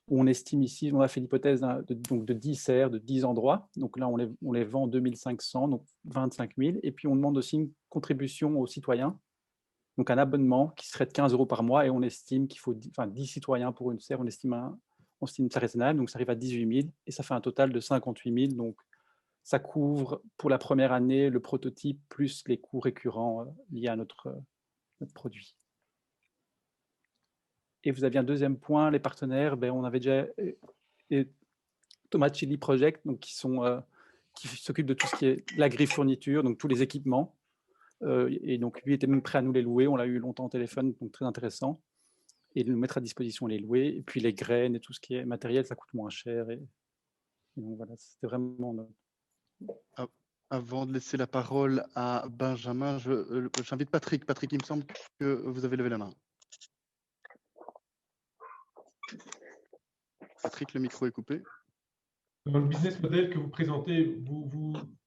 Speaker 21: où on estime ici, on a fait l'hypothèse de 10 serres, de 10 endroits, donc là on les vend 2500, donc 25 000, et puis on demande aussi une contribution aux citoyens, donc un abonnement qui serait de 15 € par mois, et on estime qu'il faut 10 citoyens pour une serre, on estime ça raisonnable, donc ça arrive à 18 000, et ça fait un total de 58 000, donc ça couvre pour la première année le prototype plus les coûts récurrents liés à notre produit. Et vous aviez un deuxième point, les partenaires, on avait déjà Tomate Chili Project, donc qui s'occupent de tout ce qui est l'agri-fourniture, donc tous les équipements. Et donc lui était même prêt à nous les louer, on l'a eu longtemps au téléphone, donc très intéressant. Et de nous mettre à disposition les louer. Et puis les graines et tout ce qui est matériel, ça coûte moins cher. Et donc voilà, c'était vraiment...
Speaker 1: Avant de laisser la parole à Benjamin, j'invite Patrick. Patrick, il me semble que vous avez levé la main. Patrick, le micro est coupé.
Speaker 8: Dans le business model que vous présentez,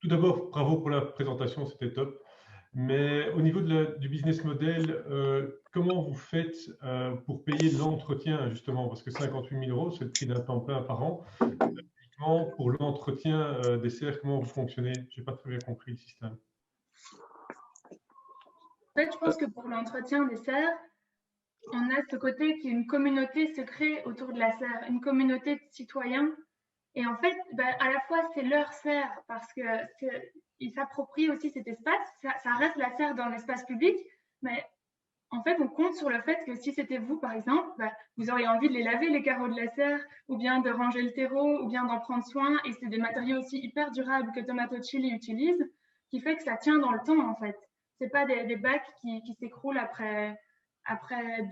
Speaker 8: tout d'abord, bravo pour la présentation, c'était top. Mais au niveau du business model, comment vous faites pour payer l'entretien, justement? Parce que 58 000 €, c'est le prix d'un temps plein par an. Pour l'entretien des serres, comment vous fonctionnez? Je n'ai pas très bien compris le système.
Speaker 17: En fait, je pense que pour l'entretien des serres, on a ce côté qui est une communauté se crée autour de la serre, une communauté de citoyens. Et en fait, à la fois, c'est leur serre parce qu'ils s'approprient aussi cet espace. Ça reste la serre dans l'espace public, mais en fait, on compte sur le fait que si c'était vous, par exemple, vous auriez envie de les laver, les carreaux de la serre, ou bien de ranger le terreau, ou bien d'en prendre soin. Et c'est des matériaux aussi hyper durables que Tomato Chili utilise, qui fait que ça tient dans le temps, en fait. Ce n'est pas des bacs qui s'écroulent après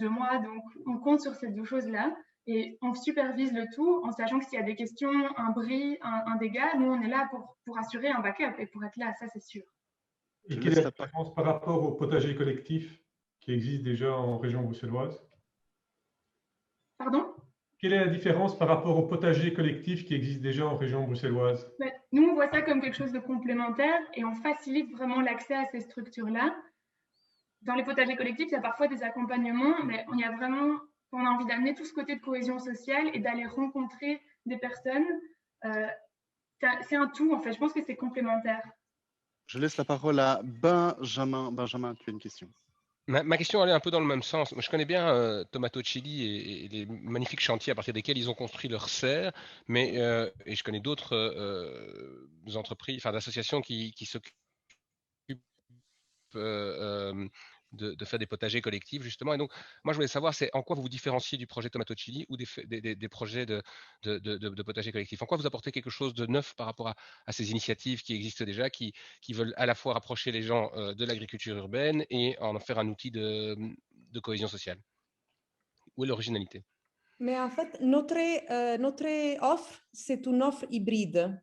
Speaker 17: 2 mois. Donc, on compte sur ces 2 choses-là. Et on supervise le tout en sachant que s'il y a des questions, un bris, un dégât, nous, on est là pour assurer un backup et pour être là, ça, c'est sûr.
Speaker 8: Et quelle est la différence par rapport au potager collectif qui existe déjà en région bruxelloise?
Speaker 17: Pardon?
Speaker 8: Quelle est la différence par rapport au potager collectif qui existe déjà en région bruxelloise?
Speaker 17: Nous, on voit ça comme quelque chose de complémentaire et on facilite vraiment l'accès à ces structures-là. Dans les potagers collectifs, il y a parfois des accompagnements, mais on a envie d'amener tout ce côté de cohésion sociale et d'aller rencontrer des personnes. C'est un tout, en fait. Je pense que c'est complémentaire.
Speaker 1: Je laisse la parole à Benjamin. Benjamin, tu as une question.
Speaker 4: Ma question allait un peu dans le même sens. Je connais bien Tomato Chili et les magnifiques chantiers à partir desquels ils ont construit leurs serres, mais et je connais d'autres entreprises, d'associations qui s'occupent de faire des potagers collectifs, justement. Et donc, moi, je voulais savoir, c'est en quoi vous vous différenciez du projet Tomato Chili ou des projets de potagers collectifs. En quoi vous apportez quelque chose de neuf par rapport à ces initiatives qui existent déjà, qui veulent à la fois rapprocher les gens de l'agriculture urbaine et en faire un outil de cohésion sociale? Où est l'originalité?
Speaker 22: Mais en fait, notre offre, c'est une offre hybride.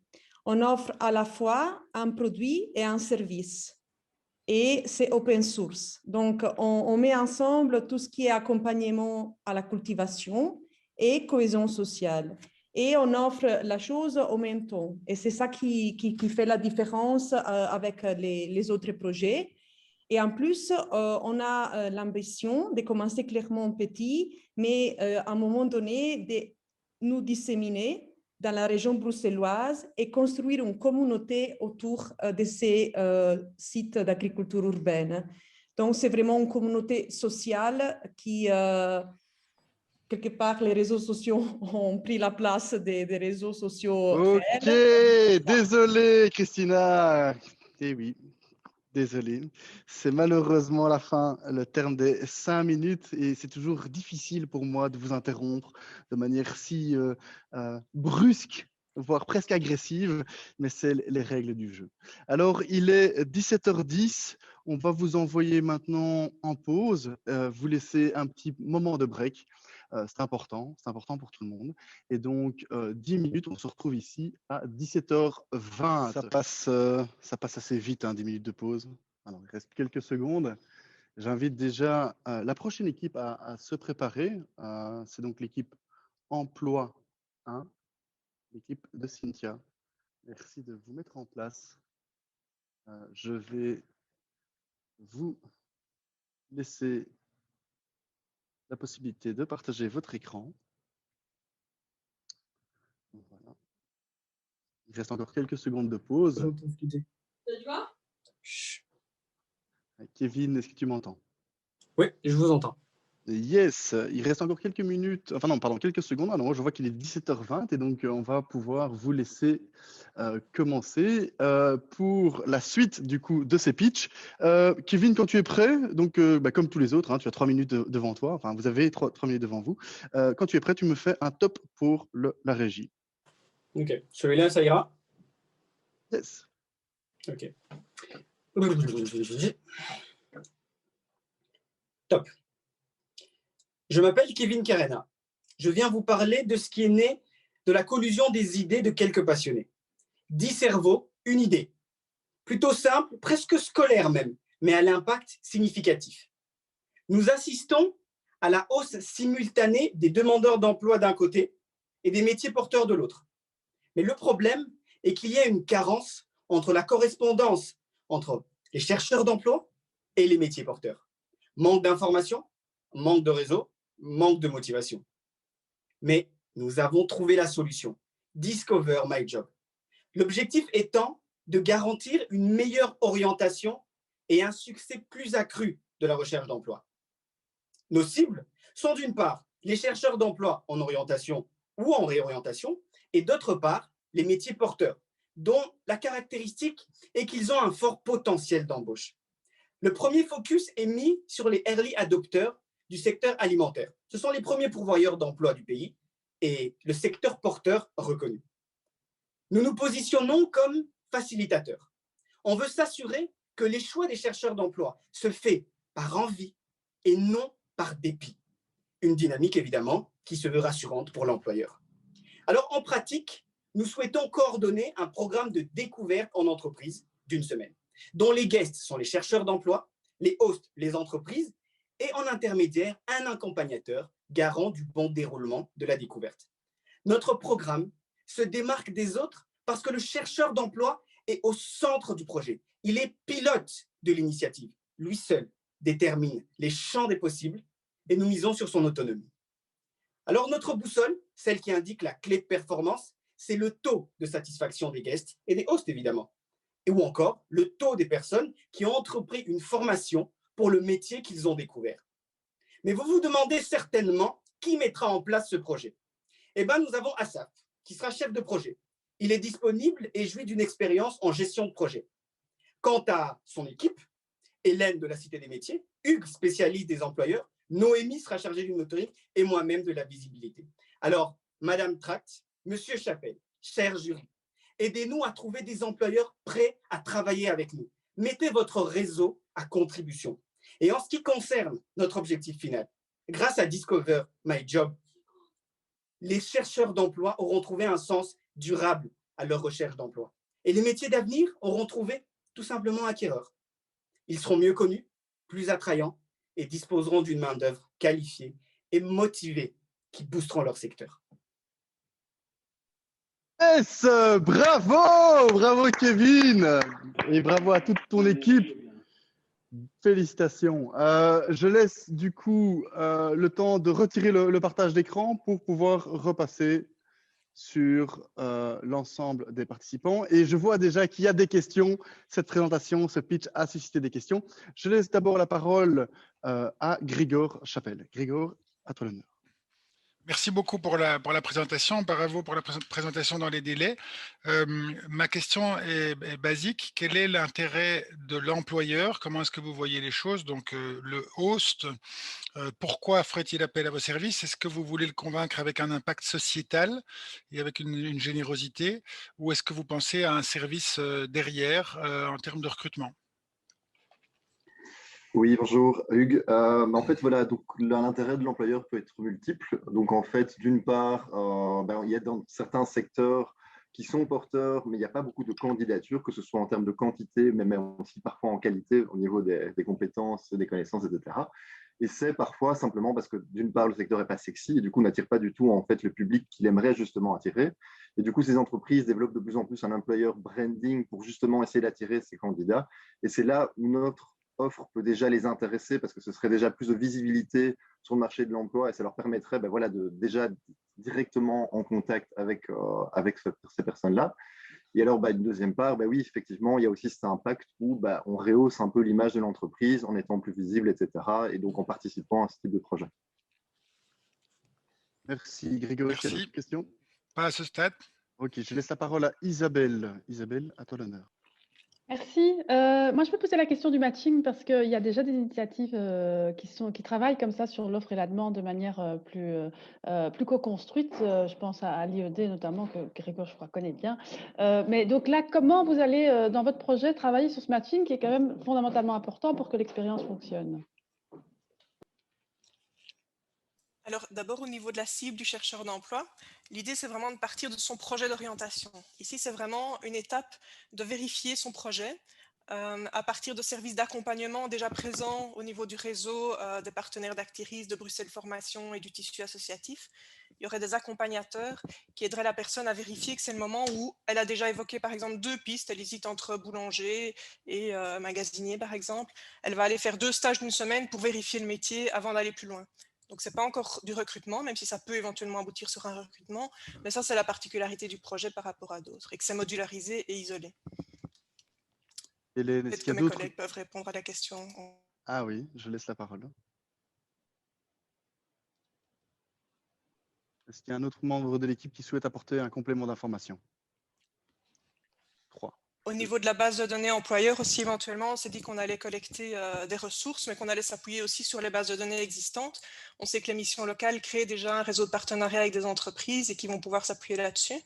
Speaker 22: On offre à la fois un produit et un service. Et c'est open source. Donc, on met ensemble tout ce qui est accompagnement à la cultivation et cohésion sociale. Et on offre la chose au même temps. Et c'est ça qui fait la différence avec les autres projets. Et en plus, on a l'ambition de commencer clairement petit, mais à un moment donné, de nous disséminer dans la région bruxelloise et construire une communauté autour de ces sites d'agriculture urbaine. Donc, c'est vraiment une communauté sociale qui, quelque part, les réseaux sociaux ont pris la place des réseaux sociaux.
Speaker 1: Ok, désolé Christina. Eh oui, désolé. C'est malheureusement la fin, le terme des 5 minutes, et c'est toujours difficile pour moi de vous interrompre de manière si brusque, voire presque agressive, mais c'est les règles du jeu. Alors, il est 17h10. On va vous envoyer maintenant en pause, vous laisser un petit moment de break. C'est important pour tout le monde. Et donc, 10 minutes, on se retrouve ici à 17h20. Ça passe assez vite, hein, 10 minutes de pause. Alors, il reste quelques secondes. J'invite déjà la prochaine équipe à se préparer. C'est donc l'équipe Emploi 1, l'équipe de Cynthia. Merci de vous mettre en place. Je vais vous laisser la possibilité de partager votre écran. Voilà. Il reste encore quelques secondes de pause. Kevin, est-ce que tu m'entends?
Speaker 2: Oui, je vous entends.
Speaker 1: Yes, il reste encore quelques minutes, enfin non, pardon, quelques secondes. Alors, je vois qu'il est 17h20 et donc on va pouvoir vous laisser commencer pour la suite du coup de ces pitchs. Kevin, quand tu es prêt, donc comme tous les autres, hein, tu as 3 minutes devant toi, enfin vous avez 3 minutes devant vous. Quand tu es prêt, tu me fais un top pour la régie.
Speaker 2: Ok, celui-là, ça ira?
Speaker 1: Yes.
Speaker 2: Ok. Top. Je m'appelle Kevin Carena. Je viens vous parler de ce qui est né de la collusion des idées de quelques passionnés. 10 cerveaux, une idée. Plutôt simple, presque scolaire même, mais à l'impact significatif. Nous assistons à la hausse simultanée des demandeurs d'emploi d'un côté et des métiers porteurs de l'autre. Mais le problème est qu'il y a une carence entre la correspondance entre les chercheurs d'emploi et les métiers porteurs. Manque d'informations, manque de réseau, manque de motivation. Mais nous avons trouvé la solution. Discover My Job. L'objectif étant de garantir une meilleure orientation et un succès plus accru de la recherche d'emploi. Nos cibles sont d'une part les chercheurs d'emploi en orientation ou en réorientation et d'autre part les métiers porteurs, dont la caractéristique est qu'ils ont un fort potentiel d'embauche. Le premier focus est mis sur les early adopters du secteur alimentaire. Ce sont les premiers pourvoyeurs d'emploi du pays et le secteur porteur reconnu. Nous nous positionnons comme facilitateurs. On veut s'assurer que les choix des chercheurs d'emploi se fait par envie et non par dépit. Une dynamique évidemment qui se veut rassurante pour l'employeur. Alors en pratique, nous souhaitons coordonner un programme de découverte en entreprise d'une semaine, dont les guests sont les chercheurs d'emploi, les hosts, les entreprises, et en intermédiaire, un accompagnateur garant du bon déroulement de la découverte. Notre programme se démarque des autres parce que le chercheur d'emploi est au centre du projet. Il est pilote de l'initiative. Lui seul détermine les champs des possibles et nous misons sur son autonomie. Alors notre boussole, celle qui indique la clé de performance, c'est le taux de satisfaction des guests et des hosts évidemment, ou encore le taux des personnes qui ont entrepris une formation pour le métier qu'ils ont découvert. Mais vous vous demandez certainement qui mettra en place ce projet. Eh bien, nous avons Asaf, qui sera chef de projet. Il est disponible et jouit d'une expérience en gestion de projet. Quant à son équipe, Hélène de la Cité des Métiers, Hugues, spécialiste des employeurs, Noémie sera chargée du mentoring et moi-même de la visibilité. Alors, Madame Tract, Monsieur Chapelle, cher jury, aidez-nous à trouver des employeurs prêts à travailler avec nous. Mettez votre réseau à contribution. Et en ce qui concerne notre objectif final, grâce à Discover My Job, les chercheurs d'emploi auront trouvé un sens durable à leur recherche d'emploi. Et les métiers d'avenir auront trouvé tout simplement acquéreurs. Ils seront mieux connus, plus attrayants et disposeront d'une main-d'œuvre qualifiée et motivée qui boosteront leur secteur.
Speaker 1: Yes, bravo, bravo Kevin et bravo à toute ton équipe. Félicitations. Je laisse du coup le temps de retirer le partage d'écran pour pouvoir repasser sur l'ensemble des participants. Et je vois déjà qu'il y a des questions. Cette présentation, ce pitch a suscité des questions. Je laisse d'abord la parole à Grégor Chapelle. Grégor, à toi l'honneur.
Speaker 5: Merci beaucoup pour la présentation. Bravo pour la présentation dans les délais. Ma question est basique. Quel est l'intérêt de l'employeur? Comment est-ce que vous voyez les choses? Donc, le host, pourquoi ferait-il appel à vos services? Est-ce que vous voulez le convaincre avec un impact sociétal et avec une générosité? Ou est-ce que vous pensez à un service derrière en termes de recrutement?
Speaker 3: Oui, bonjour Hugues. En fait, voilà, donc l'intérêt de l'employeur peut être multiple. Donc, en fait, d'une part, il y a dans certains secteurs qui sont porteurs, mais il n'y a pas beaucoup de candidatures, que ce soit en termes de quantité, mais même aussi parfois en qualité, au niveau des compétences, des connaissances, etc. Et c'est parfois simplement parce que, d'une part, le secteur n'est pas sexy et du coup, n'attire pas du tout en fait le public qu'il aimerait justement attirer. Et du coup, ces entreprises développent de plus en plus un employer branding pour justement essayer d'attirer ces candidats. Et c'est là où notre offre peut déjà les intéresser parce que ce serait déjà plus de visibilité sur le marché de l'emploi et ça leur permettrait voilà, de déjà directement en contact avec ces personnes-là. Et alors, une deuxième part, oui, effectivement, il y a aussi cet impact où on rehausse un peu l'image de l'entreprise en étant plus visible, etc. Et donc en participant à ce type de projet.
Speaker 1: Merci. Grégory, tu as une question?
Speaker 5: Pas à ce stade.
Speaker 1: Ok, je laisse la parole à Isabelle. Isabelle, à toi l'honneur.
Speaker 6: Merci. Moi, je me posais la question du matching parce qu'il y a déjà des initiatives qui travaillent comme ça sur l'offre et la demande de manière plus co-construite. Je pense à l'IED notamment, que Grégoire, je crois, connaît bien. Mais donc là, comment vous allez, dans votre projet, travailler sur ce matching qui est quand même fondamentalement important pour que l'expérience fonctionne?
Speaker 12: Alors, d'abord, au niveau de la cible du chercheur d'emploi, l'idée, c'est vraiment de partir de son projet d'orientation. Ici, c'est vraiment une étape de vérifier son projet à partir de services d'accompagnement déjà présents au niveau du réseau des partenaires d'Actiris, de Bruxelles Formation et du tissu associatif. Il y aurait des accompagnateurs qui aideraient la personne à vérifier que c'est le moment où elle a déjà évoqué, par exemple, 2 pistes. Elle hésite entre boulanger et magasinier, par exemple. Elle va aller faire 2 stages d'une semaine pour vérifier le métier avant d'aller plus loin. Donc, ce n'est pas encore du recrutement, même si ça peut éventuellement aboutir sur un recrutement. Mais ça, c'est la particularité du projet par rapport à d'autres et que c'est modularisé et isolé.
Speaker 1: Hélène,
Speaker 12: Peut-être que mes collègues peuvent répondre à la question.
Speaker 1: Ah oui, je laisse la parole. Est-ce qu'il y a un autre membre de l'équipe qui souhaite apporter un complément d'information? 3.
Speaker 12: Au niveau de la base de données employeur aussi, éventuellement, on s'est dit qu'on allait collecter des ressources, mais qu'on allait s'appuyer aussi sur les bases de données existantes. On sait que les missions locales créent déjà un réseau de partenariat avec des entreprises et qui vont pouvoir s'appuyer là-dessus.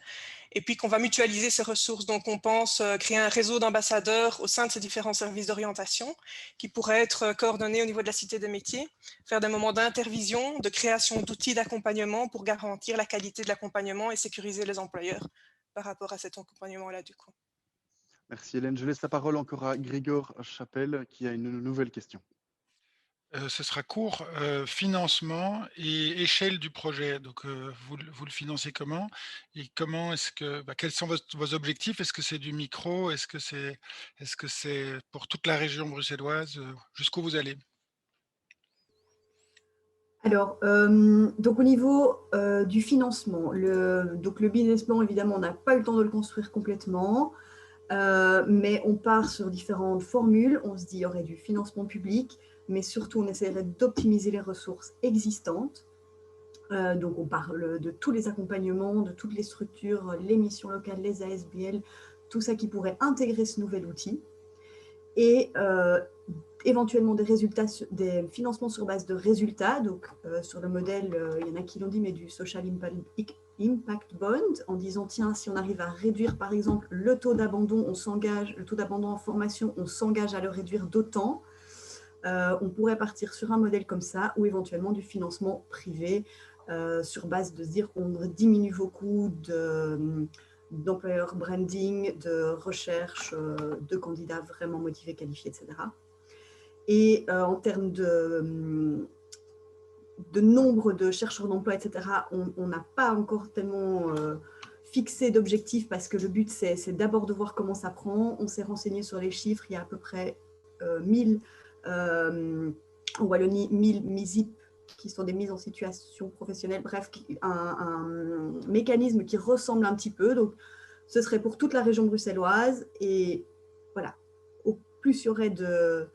Speaker 12: Et puis qu'on va mutualiser ces ressources. Donc, on pense créer un réseau d'ambassadeurs au sein de ces différents services d'orientation qui pourraient être coordonnés au niveau de la Cité des métiers, faire des moments d'intervision, de création d'outils d'accompagnement pour garantir la qualité de l'accompagnement et sécuriser les employeurs par rapport à cet accompagnement-là, du coup.
Speaker 1: Merci Hélène. Je laisse la parole encore à Grégor Chapelle qui a une nouvelle question.
Speaker 5: Ce sera court. Financement et échelle du projet. Donc, vous le financez comment? Et comment est-ce que, quels sont vos objectifs? Est-ce que c'est du micro? Est-ce que c'est pour toute la région bruxelloise? Jusqu'où vous allez?
Speaker 23: Alors, donc au niveau du financement, donc le business plan, évidemment, on n'a pas eu le temps de le construire complètement. Mais on part sur différentes formules. On se dit qu'il y aurait du financement public, mais surtout on essaierait d'optimiser les ressources existantes. Donc on parle de tous les accompagnements, de toutes les structures, les missions locales, les ASBL, tout ça qui pourrait intégrer ce nouvel outil. Et éventuellement des financements sur base de résultats, donc sur le modèle, il y en a qui l'ont dit, mais du Social Impact Bond, en disant, tiens, si on arrive à réduire, par exemple, le taux d'abandon, le taux d'abandon en formation, on s'engage à le réduire d'autant. On pourrait partir sur un modèle comme ça, ou éventuellement du financement privé, sur base de se dire qu'on diminue vos coûts d'employer branding, de recherche de candidats vraiment motivés, qualifiés, etc. Et en termes de nombre de chercheurs d'emploi, etc., on n'a pas encore tellement fixé d'objectifs parce que le but, c'est d'abord de voir comment ça prend. On s'est renseigné sur les chiffres. Il y a à peu près 1000, en Wallonie, 1000 MISIP qui sont des mises en situation professionnelle. Bref, un mécanisme qui ressemble un petit peu. Donc, ce serait pour toute la région bruxelloise. Et voilà, au plus il y aurait de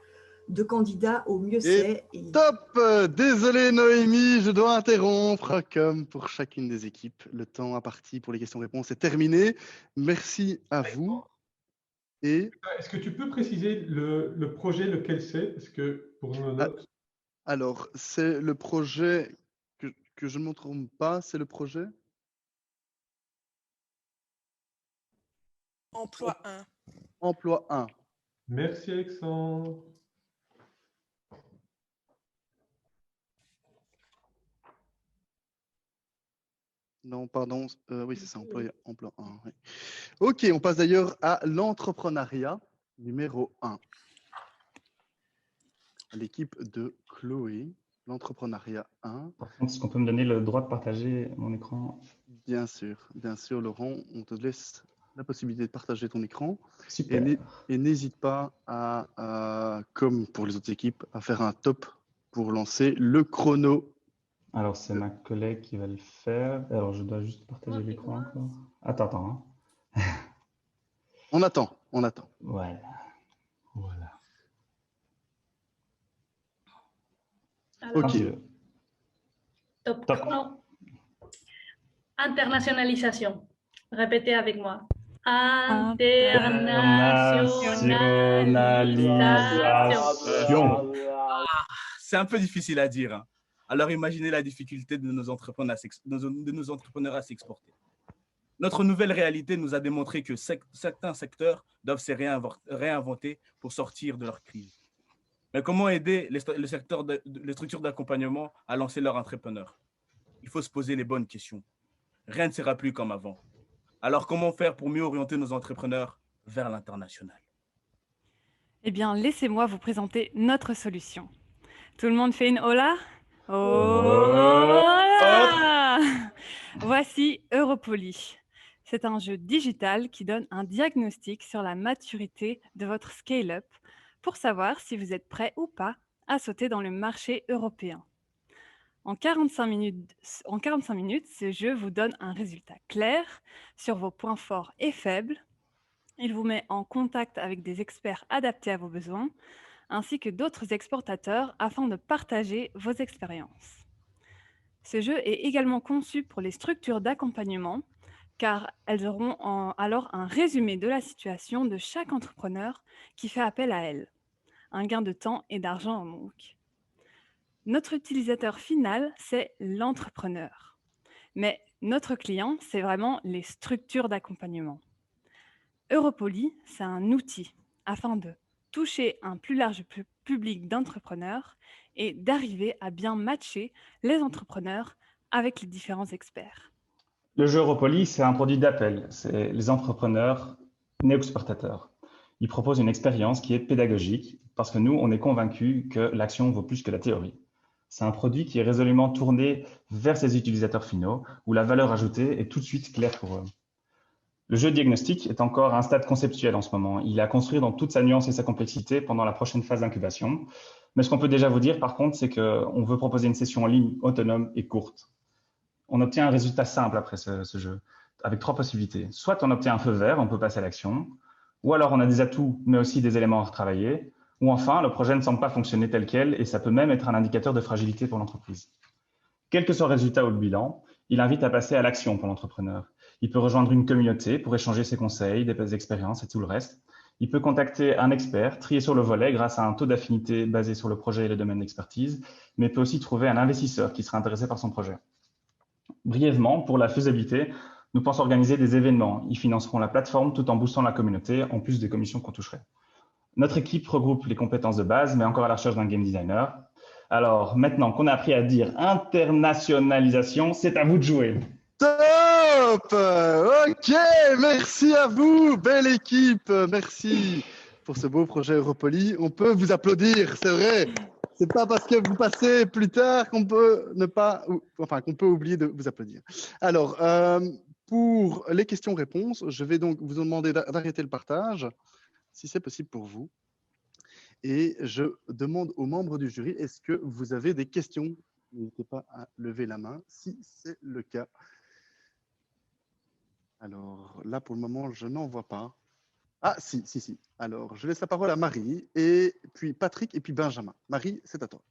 Speaker 23: de candidats, au mieux
Speaker 1: Et
Speaker 23: c'est.
Speaker 1: top! Désolé Noémie, je dois interrompre. Comme pour chacune des équipes, le temps imparti pour les questions-réponses est terminé. Merci à vous. Et
Speaker 8: Est-ce que tu peux préciser le projet, lequel c'est? Parce que pour nos notes.
Speaker 1: alors, c'est le projet, que je ne me trompe pas, c'est le projet
Speaker 12: Emploi 1.
Speaker 1: Emploi 1.
Speaker 8: Merci Alexandre.
Speaker 1: Non, pardon. Oui, c'est ça, emploi 1. Oui. Ok, on passe d'ailleurs à l'entrepreneuriat numéro 1. L'équipe de Chloé, l'entrepreneuriat 1.
Speaker 10: Par contre, est-ce qu'on peut me donner le droit de partager mon écran?
Speaker 1: Bien sûr, Laurent, on te laisse la possibilité de partager ton écran.
Speaker 10: Super.
Speaker 1: Et n'hésite pas à, comme pour les autres équipes, à faire un top pour lancer le chrono.
Speaker 10: Alors, c'est ma collègue qui va le faire. Alors, je dois juste partager l'écran encore. Attends. Hein.
Speaker 1: On attend.
Speaker 10: Voilà.
Speaker 11: Alors,
Speaker 1: Ok.
Speaker 11: Top. Chrono. Internationalisation. Répétez avec moi.
Speaker 10: Internationalisation.
Speaker 15: C'est un peu difficile à dire. Hein. Alors imaginez la difficulté de nos entrepreneurs à s'exporter. Notre nouvelle réalité nous a démontré que certains secteurs doivent se réinventer pour sortir de leur crise. Mais comment aider les structures d'accompagnement à lancer leurs entrepreneurs? Il faut se poser les bonnes questions. Rien ne sera plus comme avant. Alors comment faire pour mieux orienter nos entrepreneurs vers l'international?
Speaker 24: Eh bien, laissez-moi vous présenter notre solution. Tout le monde fait une hola? Hola! Voici Europoly. C'est un jeu digital qui donne un diagnostic sur la maturité de votre scale-up pour savoir si vous êtes prêt ou pas à sauter dans le marché européen. En 45 minutes, ce jeu vous donne un résultat clair sur vos points forts et faibles. Il vous met en contact avec des experts adaptés à vos besoins, ainsi que d'autres exportateurs afin de partager vos expériences. Ce jeu est également conçu pour les structures d'accompagnement, car elles auront alors un résumé de la situation de chaque entrepreneur qui fait appel à elles. Un gain de temps et d'argent en manque. Notre utilisateur final, c'est l'entrepreneur. Mais notre client, c'est vraiment les structures d'accompagnement. Europoly, c'est un outil afin de toucher un plus large public d'entrepreneurs et d'arriver à bien matcher les entrepreneurs avec les différents experts.
Speaker 10: Le jeu Europoly, c'est un produit d'appel. C'est les entrepreneurs néo-exportateurs. Il propose une expérience qui est pédagogique parce que nous, on est convaincus que l'action vaut plus que la théorie. C'est un produit qui est résolument tourné vers ses utilisateurs finaux où la valeur ajoutée est tout de suite claire pour eux. Le jeu diagnostic est encore à un stade conceptuel en ce moment. Il est à construire dans toute sa nuance et sa complexité pendant la prochaine phase d'incubation. Mais ce qu'on peut déjà vous dire, par contre, c'est qu'on veut proposer une session en ligne autonome et courte. On obtient un résultat simple après ce jeu, avec 3 possibilités. Soit on obtient un feu vert, on peut passer à l'action, ou alors on a des atouts, mais aussi des éléments à retravailler, ou enfin, le projet ne semble pas fonctionner tel quel, et ça peut même être un indicateur de fragilité pour l'entreprise. Quel que soit le résultat ou le bilan, il invite à passer à l'action pour l'entrepreneur. Il peut rejoindre une communauté pour échanger ses conseils, des expériences et tout le reste. Il peut contacter un expert, trier sur le volet grâce à un taux d'affinité basé sur le projet et le domaine d'expertise, mais peut aussi trouver un investisseur qui sera intéressé par son projet. Brièvement, pour la faisabilité, nous pensons organiser des événements. Ils financeront la plateforme tout en boostant la communauté, en plus des commissions qu'on toucherait. Notre équipe regroupe les compétences de base, mais encore à la recherche d'un game designer. Alors, maintenant qu'on a appris à dire internationalisation, c'est à vous de jouer.
Speaker 1: Top! Ok, merci à vous, belle équipe. Merci pour ce beau projet Europoly. On peut vous applaudir, c'est vrai. C'est pas parce que vous passez plus tard qu'on peut qu'on peut oublier de vous applaudir. Alors, pour les questions-réponses, je vais donc vous demander d'arrêter le partage, si c'est possible pour vous. Et je demande aux membres du jury, est-ce que vous avez des questions? N'hésitez pas à lever la main si c'est le cas. Alors là, pour le moment, je n'en vois pas. Ah, si. Alors, je laisse la parole à Marie, et puis Patrick, et puis Benjamin. Marie, c'est à toi.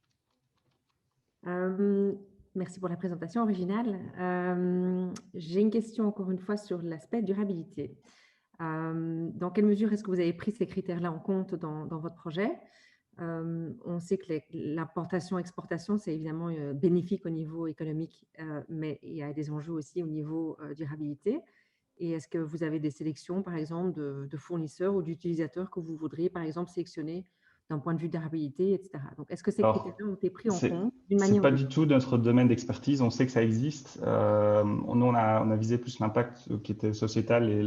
Speaker 7: Merci pour la présentation originale. J'ai une question encore une fois sur l'aspect durabilité. Dans quelle mesure est-ce que vous avez pris ces critères-là en compte dans votre projet? On sait que l'importation-exportation, c'est évidemment bénéfique au niveau économique, mais il y a des enjeux aussi au niveau durabilité. Et est-ce que vous avez des sélections, par exemple, de fournisseurs ou d'utilisateurs que vous voudriez, par exemple, sélectionner d'un point de vue durabilité, etc. Donc, est-ce que ces critères-là ont été pris en compte d'une manière
Speaker 10: C'est
Speaker 7: ou
Speaker 10: pas
Speaker 7: d'une
Speaker 10: du
Speaker 7: autre?
Speaker 10: tout notre domaine d'expertise. On sait que ça existe. Nous, on a visé plus l'impact qui était sociétal et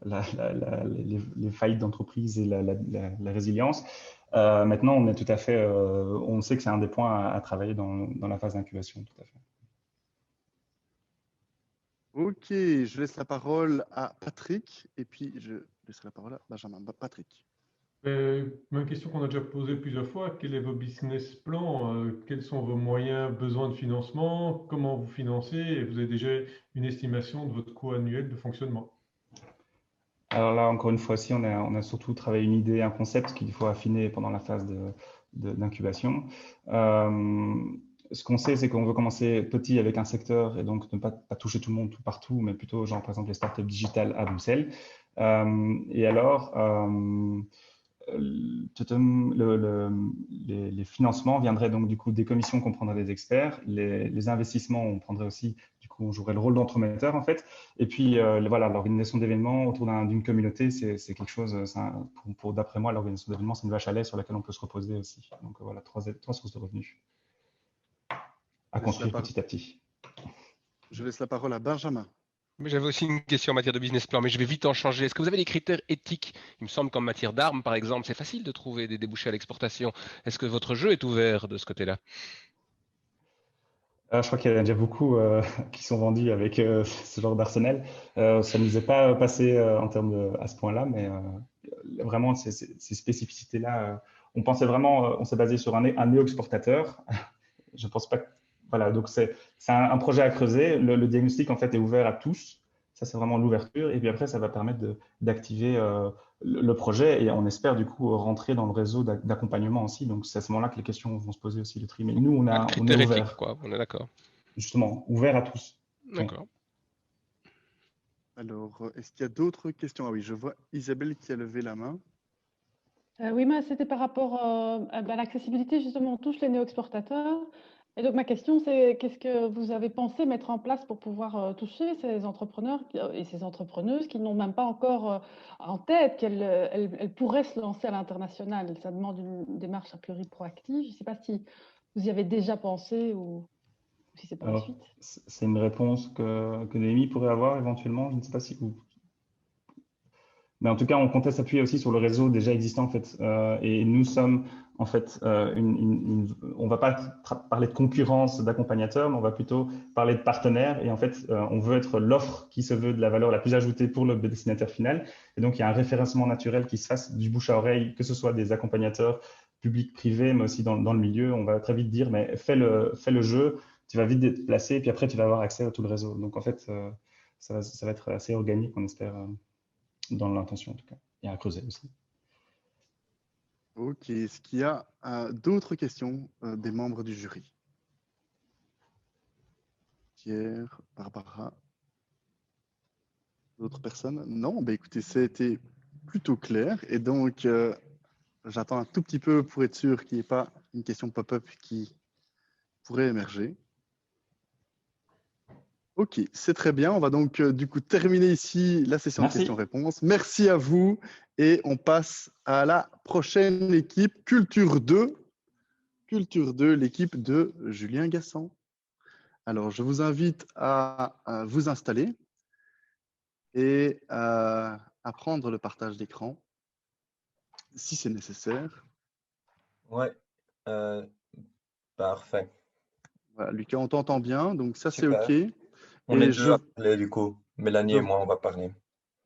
Speaker 10: les faillites d'entreprise et la résilience. Maintenant, on est tout à fait. On sait que c'est un des points à travailler dans la phase d'incubation, tout à fait.
Speaker 1: Ok, je laisse la parole à Patrick, et puis je laisserai la parole à Benjamin. Patrick.
Speaker 8: Même question qu'on a déjà posée plusieurs fois. Quel est vos business plans? Quels sont vos moyens, besoins de financement? Comment vous financez? Et vous avez déjà une estimation de votre coût annuel de fonctionnement?
Speaker 10: Alors là, encore une fois aussi, on a surtout travaillé une idée, un concept qu'il faut affiner pendant la phase d'incubation. Ce qu'on sait, c'est qu'on veut commencer petit avec un secteur et donc ne pas toucher tout le monde tout partout, mais plutôt, genre, par exemple, les startups digitales à Bruxelles. Et alors, les financements viendraient donc du coup des commissions qu'on prendrait des experts, les investissements, on prendrait aussi, du coup, on jouerait le rôle d'entremetteur en fait. Et puis voilà, l'organisation d'événements autour d'une communauté, c'est quelque chose, d'après moi, l'organisation d'événements, c'est une vache à lait sur laquelle on peut se reposer aussi. Donc voilà, trois sources de revenus à construire petit à petit.
Speaker 1: Je laisse la parole à Benjamin.
Speaker 4: Mais j'avais aussi une question en matière de business plan, mais je vais vite en changer. Est-ce que vous avez des critères éthiques? Il me semble qu'en matière d'armes, par exemple, c'est facile de trouver des débouchés à l'exportation. Est-ce que votre jeu est ouvert de ce côté-là?
Speaker 10: Je crois qu'il y en a déjà beaucoup qui sont vendus avec ce genre d'arsenal. Ça ne nous est pas passé en termes à ce point-là, mais vraiment ces spécificités-là, on pensait vraiment, on s'est basé sur un néo-exportateur. Je pense pas. Voilà, donc c'est un projet à creuser. Le diagnostic en fait est ouvert à tous. Ça, c'est vraiment l'ouverture. Et puis après, ça va permettre d'activer le projet et on espère du coup rentrer dans le réseau d'accompagnement aussi. Donc, c'est à ce moment-là que les questions vont se poser aussi, le tri. Mais nous, on est ouvert.
Speaker 4: Quoi, on est d'accord.
Speaker 10: Justement, ouvert à tous.
Speaker 4: D'accord.
Speaker 1: Alors, est-ce qu'il y a d'autres questions? Ah oui, je vois Isabelle qui a levé la main.
Speaker 6: Oui, mais c'était par rapport à l'accessibilité, justement, on touche les néo-exportateurs. Et donc, ma question, c'est qu'est-ce que vous avez pensé mettre en place pour pouvoir toucher ces entrepreneurs et ces entrepreneuses qui n'ont même pas encore en tête qu'elles pourraient se lancer à l'international? Ça demande une démarche a priori proactive. Je ne sais pas si vous y avez déjà pensé ou si c'est pour la suite.
Speaker 10: C'est une réponse que Noémie pourrait avoir éventuellement. Je ne sais pas si vous... Mais en tout cas, on comptait s'appuyer aussi sur le réseau déjà existant en fait. Et nous sommes en fait, on ne va pas parler de concurrence d'accompagnateurs, mais on va plutôt parler de partenaires. Et en fait, on veut être l'offre qui se veut de la valeur la plus ajoutée pour le destinataire final. Et donc, il y a un référencement naturel qui se fasse du bouche à oreille, que ce soit des accompagnateurs publics, privés, mais aussi dans le milieu. On va très vite dire, mais fais le jeu, tu vas vite te placer, et puis après, tu vas avoir accès à tout le réseau. Donc, en fait, ça va être assez organique, on espère. Dans l'intention en tout cas, et à creuser aussi.
Speaker 1: Ok, est-ce qu'il y a d'autres questions des membres du jury? Pierre, Barbara, d'autres personnes? Non, bah écoutez, ça a été plutôt clair, et donc j'attends un tout petit peu pour être sûr qu'il n'y ait pas une question pop-up qui pourrait émerger. Ok, c'est très bien. On va donc du coup terminer ici la session de questions-réponses. Merci à vous et on passe à la prochaine équipe, Culture 2. Culture 2, l'équipe de Julien Gassan. Alors, je vous invite à vous installer et à prendre le partage d'écran si c'est nécessaire.
Speaker 13: Ouais, parfait.
Speaker 1: Voilà, Lucas, on t'entend bien, donc ça c'est
Speaker 13: Super.
Speaker 1: OK.
Speaker 13: On est deux à parler du coup. Mélanie et moi, on va parler.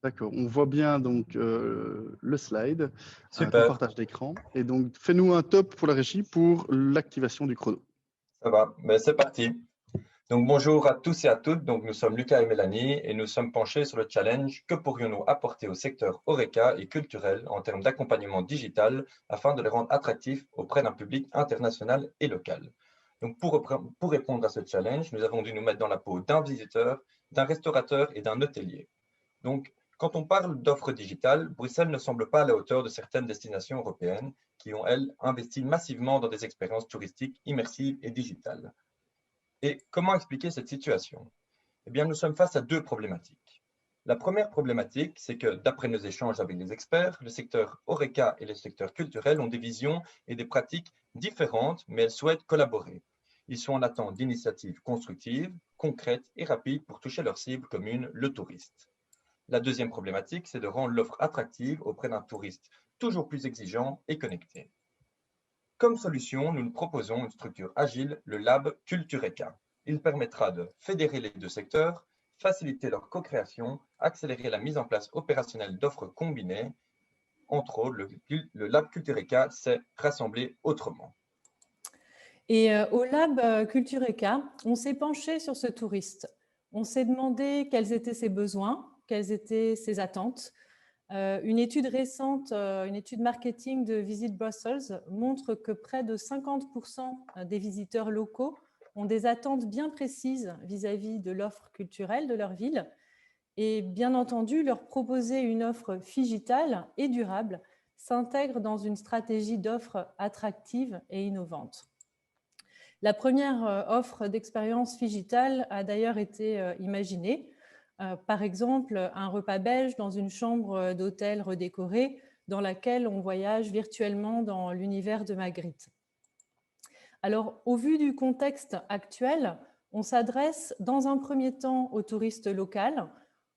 Speaker 1: D'accord, on voit bien donc le slide,
Speaker 13: Super.
Speaker 1: ton partage d'écran. Et donc, fais-nous un top pour la régie pour l'activation du chrono.
Speaker 13: Ça va, mais c'est parti. Donc, bonjour à tous et à toutes. Donc, nous sommes Lucas et Mélanie et nous sommes penchés sur le challenge « Que pourrions-nous apporter au secteur Horeca et culturel en termes d'accompagnement digital afin de les rendre attractifs auprès d'un public international et local ?» Donc, pour répondre à ce challenge, nous avons dû nous mettre dans la peau d'un visiteur, d'un restaurateur et d'un hôtelier. Donc, quand on parle d'offres digitales, Bruxelles ne semble pas à la hauteur de certaines destinations européennes qui ont, elles, investi massivement dans des expériences touristiques immersives et digitales. Et comment expliquer cette situation? Eh bien, nous sommes face à deux problématiques. La première problématique, c'est que, d'après nos échanges avec les experts, le secteur Horeca et le secteur culturel ont des visions et des pratiques différentes, mais elles souhaitent collaborer. Ils sont en attente d'initiatives constructives, concrètes et rapides pour toucher leur cible commune, le touriste. La deuxième problématique, c'est de rendre l'offre attractive auprès d'un touriste toujours plus exigeant et connecté. Comme solution, nous proposons une structure agile, le Lab Cultureca. Il permettra de fédérer les deux secteurs, faciliter leur co-création, accélérer la mise en place opérationnelle d'offres combinées. Entre autres, le Lab Cultureca s'est rassemblé autrement.
Speaker 9: Et au Lab Cultureca, on s'est penché sur ce touriste. On s'est demandé quels étaient ses besoins, quelles étaient ses attentes. Une étude récente, une étude marketing de Visit Brussels montre que près de 50% des visiteurs locaux ont des attentes bien précises vis-à-vis de l'offre culturelle de leur ville et bien entendu, leur proposer une offre digitale et durable s'intègre dans une stratégie d'offre attractive et innovante. La première offre d'expérience digitale a d'ailleurs été imaginée. Par exemple, un repas belge dans une chambre d'hôtel redécorée dans laquelle on voyage virtuellement dans l'univers de Magritte. Alors, au vu du contexte actuel, on s'adresse dans un premier temps aux touristes locaux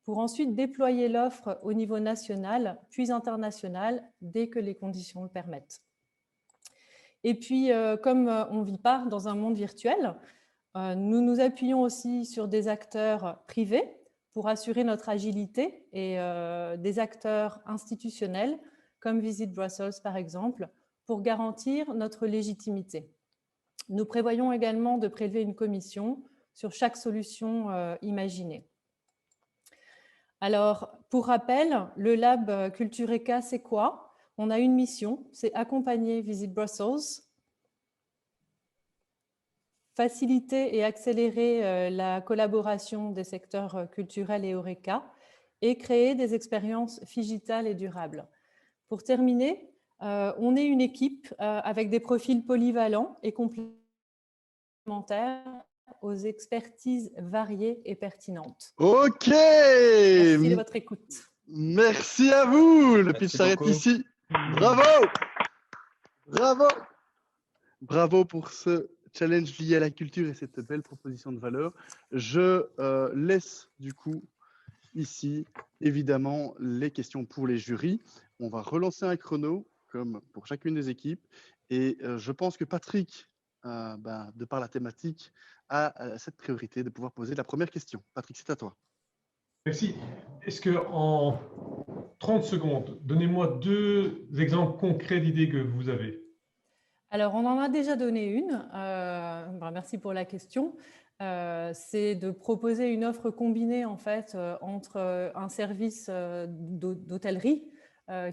Speaker 9: pour ensuite déployer l'offre au niveau national, puis international, dès que les conditions le permettent. Et puis, comme on ne vit pas dans un monde virtuel, nous nous appuyons aussi sur des acteurs privés pour assurer notre agilité et des acteurs institutionnels comme Visit Brussels par exemple, pour garantir notre légitimité. Nous prévoyons également de prélever une commission sur chaque solution imaginée. Alors, pour rappel, le Lab Cultureca, c'est quoi? On a une mission, c'est accompagner Visit Brussels, faciliter et accélérer la collaboration des secteurs culturels et Horeca et créer des expériences digitales et durables. Pour terminer, on est une équipe avec des profils polyvalents et complémentaires aux expertises variées et pertinentes.
Speaker 1: Ok.
Speaker 9: Merci de votre écoute.
Speaker 1: Merci à vous. Le pitch s'arrête ici. Bravo. Bravo. Bravo pour ce challenge lié à la culture et cette belle proposition de valeur. Je laisse du coup ici, évidemment, les questions pour les jurys. On va relancer un chrono, comme pour chacune des équipes. Et je pense que Patrick, de par la thématique, a cette priorité de pouvoir poser la première question. Patrick, c'est à toi.
Speaker 8: Merci. Est-ce qu'en 30 secondes, donnez-moi 2 exemples concrets d'idées que vous avez.
Speaker 9: Alors, on en a déjà donné une. Merci pour la question. C'est de proposer une offre combinée en fait, entre un service d'hôtellerie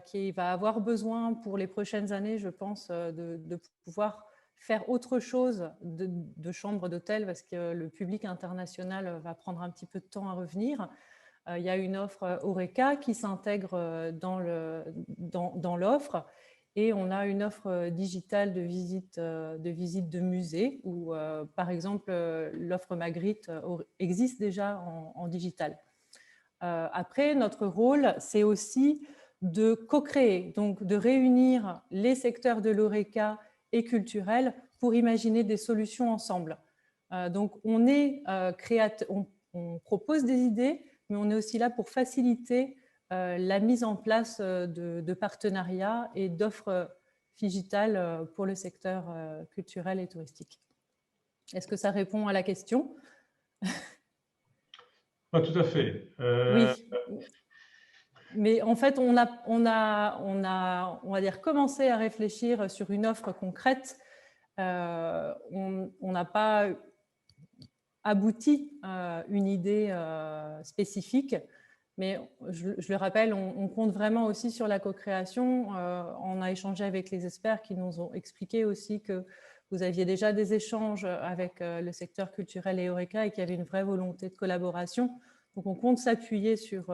Speaker 9: qui va avoir besoin pour les prochaines années, je pense, de pouvoir faire autre chose de chambre d'hôtel parce que le public international va prendre un petit peu de temps à revenir. Il y a une offre Horeca qui s'intègre dans l'offre. Et on a une offre digitale de visite de musée où, par exemple, l'offre Magritte existe déjà en digital. Après, notre rôle, c'est aussi de co-créer, donc de réunir les secteurs de l'Horeca et culturel pour imaginer des solutions ensemble. Donc, on est on propose des idées, mais on est aussi là pour faciliter la mise en place de partenariats et d'offres digitales pour le secteur culturel et touristique. Est-ce que ça répond à la question?
Speaker 8: Pas tout à fait.
Speaker 9: Oui. Mais en fait, on va dire, commencé à réfléchir sur une offre concrète. On n'a pas abouti une idée spécifique. Mais je le rappelle, on compte vraiment aussi sur la co-création. On a échangé avec les experts qui nous ont expliqué aussi que vous aviez déjà des échanges avec le secteur culturel et Eureka et qu'il y avait une vraie volonté de collaboration. Donc, on compte s'appuyer sur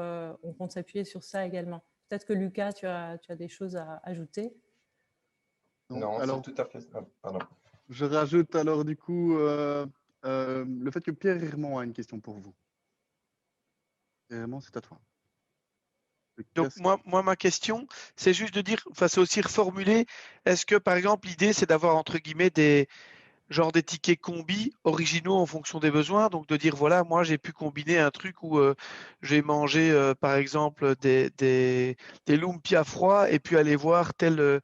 Speaker 9: ça également. Peut-être que Lucas, tu as des choses à ajouter.
Speaker 13: Non,
Speaker 1: alors,
Speaker 13: c'est tout à fait... Pardon.
Speaker 1: Je rajoute alors du coup le fait que Pierre Hermand a une question pour vous. Pierre Hermand, c'est à toi.
Speaker 14: Donc moi, ma question, c'est juste de dire, enfin c'est aussi reformuler, est-ce que par exemple l'idée c'est d'avoir entre guillemets des tickets combi originaux en fonction des besoins, donc de dire voilà, moi j'ai pu combiner un truc où j'ai mangé par exemple des lumpia froids et puis aller voir telle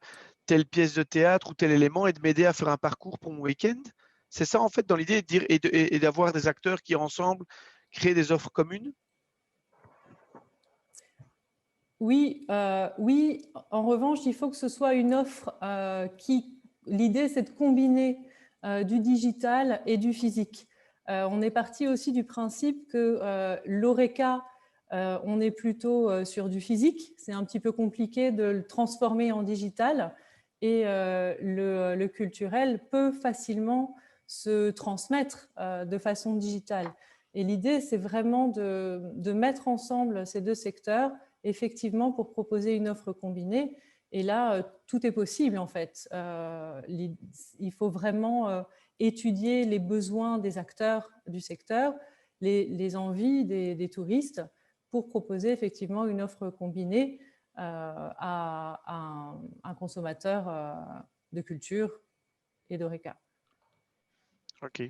Speaker 14: pièce de théâtre ou tel élément et de m'aider à faire un parcours pour mon week-end. C'est ça en fait dans l'idée de dire et d'avoir des acteurs qui ensemble créent des offres communes.
Speaker 9: Oui, oui. En revanche, il faut que ce soit une offre qui... L'idée, c'est de combiner du digital et du physique. On est parti aussi du principe que l'Oreca, on est plutôt sur du physique. C'est un petit peu compliqué de le transformer en digital. Et le culturel peut facilement se transmettre de façon digitale. Et l'idée, c'est vraiment de mettre ensemble ces deux secteurs effectivement pour proposer une offre combinée. Et là, tout est possible en fait. Il faut vraiment étudier les besoins des acteurs du secteur, les envies des touristes pour proposer effectivement une offre combinée à un consommateur de culture et d'Oreca.
Speaker 1: Ok.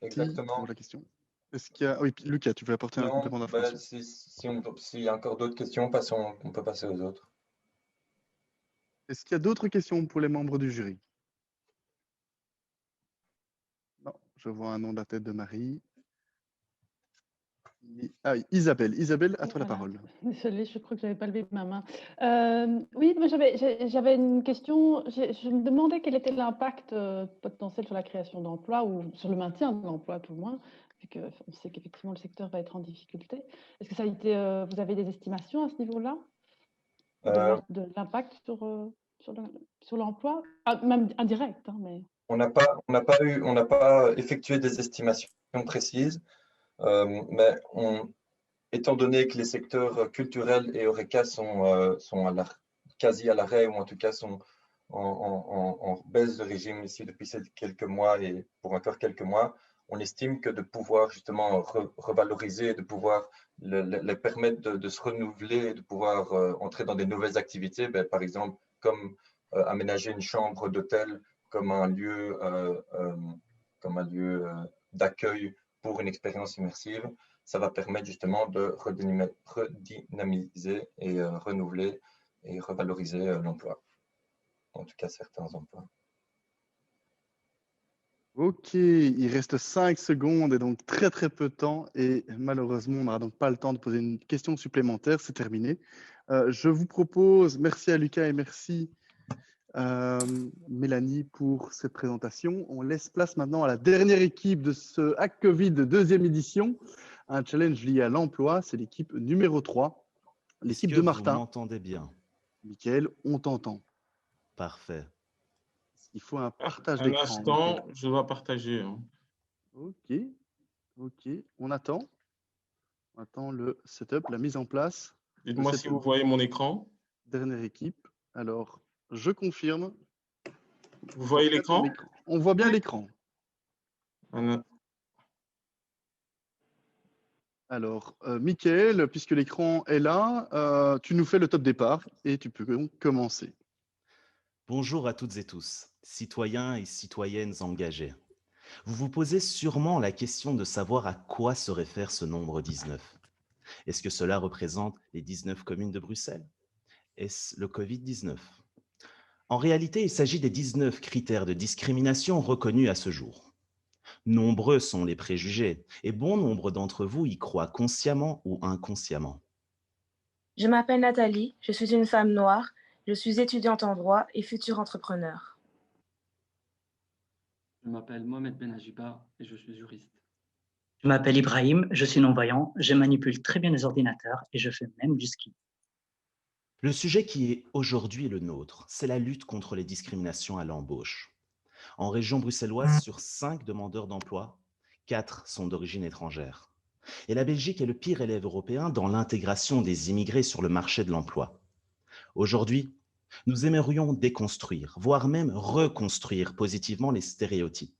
Speaker 13: Exactement.
Speaker 1: Pour la question. Est-ce qu'il y a... Oui, Lucas, tu veux apporter un complément d'information?
Speaker 13: S'il y a encore d'autres questions, on peut passer aux autres.
Speaker 1: Est-ce qu'il y a d'autres questions pour les membres du jury? Non, je vois un nom de la tête de Marie. Ah oui, Isabelle. Isabelle, à toi la parole.
Speaker 6: Désolée, je crois que je n'avais pas levé ma main. Oui, mais j'avais une question. Je me demandais quel était l'impact potentiel sur la création d'emplois ou sur le maintien de l'emploi, tout le moins, vu qu'on sait qu'effectivement le secteur va être en difficulté. Est-ce que ça a été, vous avez des estimations à ce niveau-là de l'impact sur l'emploi, même indirect, hein, mais...
Speaker 13: On n'a pas effectué des estimations précises, mais étant donné que les secteurs culturels et Eureka sont quasi à l'arrêt, ou en tout cas sont en baisse de régime ici depuis quelques mois et pour encore quelques mois, on estime que de pouvoir justement revaloriser, de pouvoir les permettre de se renouveler, de pouvoir entrer dans des nouvelles activités, par exemple comme aménager une chambre d'hôtel comme un lieu d'accueil pour une expérience immersive, ça va permettre justement de redynamiser et renouveler et revaloriser l'emploi, en tout cas certains emplois.
Speaker 1: Ok, il reste 5 secondes et donc très très peu de temps et malheureusement on n'aura donc pas le temps de poser une question supplémentaire, c'est terminé. Je vous propose, merci à Lucas et merci Mélanie pour cette présentation. On laisse place maintenant à la dernière équipe de ce Hack Covid deuxième édition, un challenge lié à l'emploi, c'est l'équipe numéro 3, l'équipe de Martin.
Speaker 16: Vous m'entendez bien?
Speaker 1: Mickaël, on t'entend.
Speaker 16: Parfait.
Speaker 1: Il faut un partage
Speaker 18: Un
Speaker 1: d'écran.
Speaker 18: instant,
Speaker 1: Mickaël.
Speaker 18: je dois partager. Hein.
Speaker 1: Ok, on attend. On attend le setup, la mise en place.
Speaker 18: Dites-moi si vous voyez mon écran.
Speaker 1: Dernière équipe. Alors, je confirme.
Speaker 18: Vous voyez l'écran?
Speaker 1: On voit bien l'écran. Alors, Mickaël, puisque l'écran est là, tu nous fais le top départ et tu peux donc commencer.
Speaker 16: Bonjour à toutes et tous, citoyens et citoyennes engagés. Vous vous posez sûrement la question de savoir à quoi se réfère ce nombre 19. Est-ce que cela représente les 19 communes de Bruxelles? Est-ce le Covid-19? En réalité, il s'agit des 19 critères de discrimination reconnus à ce jour. Nombreux sont les préjugés et bon nombre d'entre vous y croient consciemment ou inconsciemment.
Speaker 19: Je m'appelle Nathalie, je suis une femme noire, je suis étudiante en droit et future entrepreneur.
Speaker 17: Je m'appelle Mohamed Benajiba et je suis juriste.
Speaker 20: Je m'appelle Ibrahim, je suis non-voyant, je manipule très bien les ordinateurs et je fais même du ski.
Speaker 16: Le sujet qui est aujourd'hui le nôtre, c'est la lutte contre les discriminations à l'embauche. En région bruxelloise, sur 5 demandeurs d'emploi, 4 sont d'origine étrangère. Et la Belgique est le pire élève européen dans l'intégration des immigrés sur le marché de l'emploi. Aujourd'hui, nous aimerions déconstruire, voire même reconstruire positivement les stéréotypes.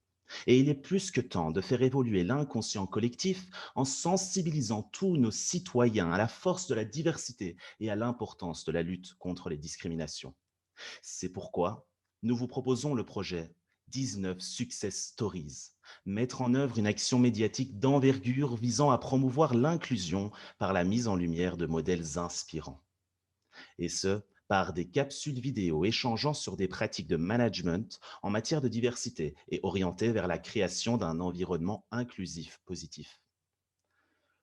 Speaker 16: Et il est plus que temps de faire évoluer l'inconscient collectif en sensibilisant tous nos citoyens à la force de la diversité et à l'importance de la lutte contre les discriminations. C'est pourquoi nous vous proposons le projet 19 Success Stories, mettre en œuvre une action médiatique d'envergure visant à promouvoir l'inclusion par la mise en lumière de modèles inspirants. Et ce, par des capsules vidéo échangeant sur des pratiques de management en matière de diversité et orientées vers la création d'un environnement inclusif positif.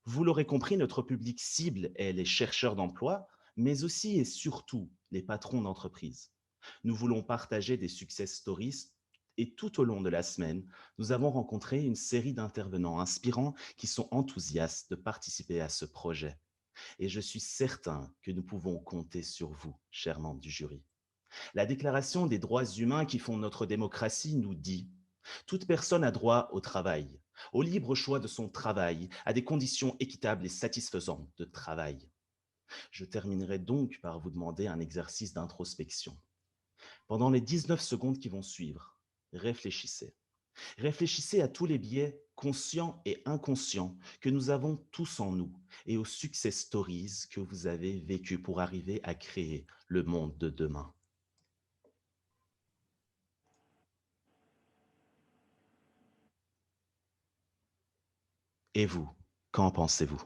Speaker 16: Vous l'aurez compris, notre public cible est les chercheurs d'emploi, mais aussi et surtout les patrons d'entreprise. Nous voulons partager des success stories et tout au long de la semaine, nous avons rencontré une série d'intervenants inspirants qui sont enthousiastes de participer à ce projet. Et je suis certain que nous pouvons compter sur vous, chers membres du jury. La Déclaration des droits humains qui font notre démocratie nous dit « Toute personne a droit au travail, au libre choix de son travail, à des conditions équitables et satisfaisantes de travail. » Je terminerai donc par vous demander un exercice d'introspection. Pendant les 19 secondes qui vont suivre, réfléchissez. Réfléchissez à tous les biais conscients et inconscients que nous avons tous en nous et aux success stories que vous avez vécues pour arriver à créer le monde de demain. Et vous, qu'en pensez-vous?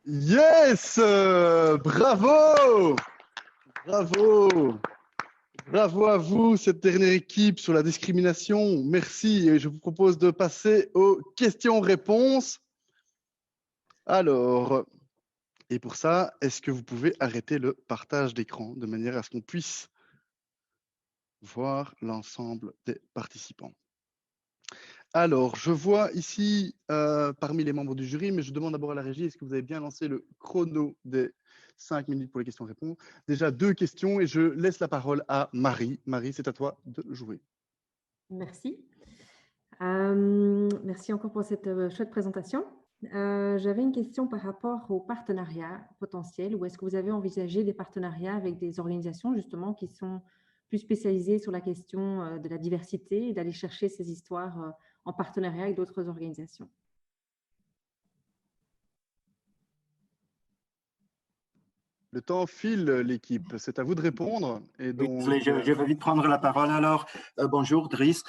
Speaker 1: Yes! Bravo! Bravo! Bravo à vous, cette dernière équipe sur la discrimination. Merci. Et je vous propose de passer aux questions-réponses. Alors, et pour ça, est-ce que vous pouvez arrêter le partage d'écran de manière à ce qu'on puisse voir l'ensemble des participants? Alors, je vois ici parmi les membres du jury, mais je demande d'abord à la régie, est-ce que vous avez bien lancé le chrono des 5 minutes pour les questions-réponses? Déjà 2 questions et je laisse la parole à Marie. Marie, c'est à toi de jouer.
Speaker 7: Merci. Merci encore pour cette chouette présentation. J'avais une question par rapport aux partenariats potentiels. Ou est-ce que vous avez envisagé des partenariats avec des organisations justement qui sont plus spécialisées sur la question de la diversité et d'aller chercher ces histoires en partenariat avec d'autres organisations?
Speaker 1: Le temps file, l'équipe. C'est à vous de répondre. Et donc,
Speaker 21: oui, je vais vite prendre la parole. Alors, bonjour, Driss.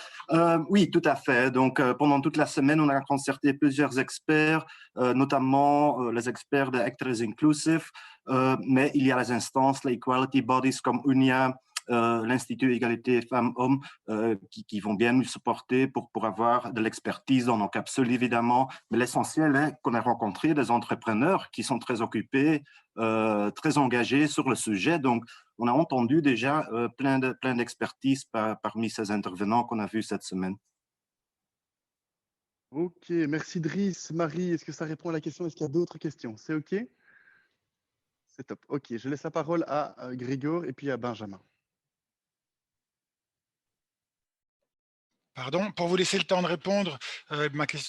Speaker 21: Oui, tout à fait. Donc, pendant toute la semaine, on a concerté plusieurs experts, notamment les experts de Actors Inclusive, mais il y a les instances, les equality bodies comme UNIA, l'Institut Égalité Femmes-Hommes, qui vont bien nous supporter pour avoir de l'expertise dans nos capsules, évidemment. Mais l'essentiel est qu'on a rencontré des entrepreneurs qui sont très occupés, très engagés sur le sujet. Donc, on a entendu déjà plein d'expertise parmi ces intervenants qu'on a vus cette semaine.
Speaker 1: Ok, merci Driss. Marie, est-ce que ça répond à la question? Est-ce qu'il y a d'autres questions? C'est ok? C'est top. Ok, je laisse la parole à Grégor et puis à Benjamin.
Speaker 5: Pardon, pour vous laisser le temps de répondre,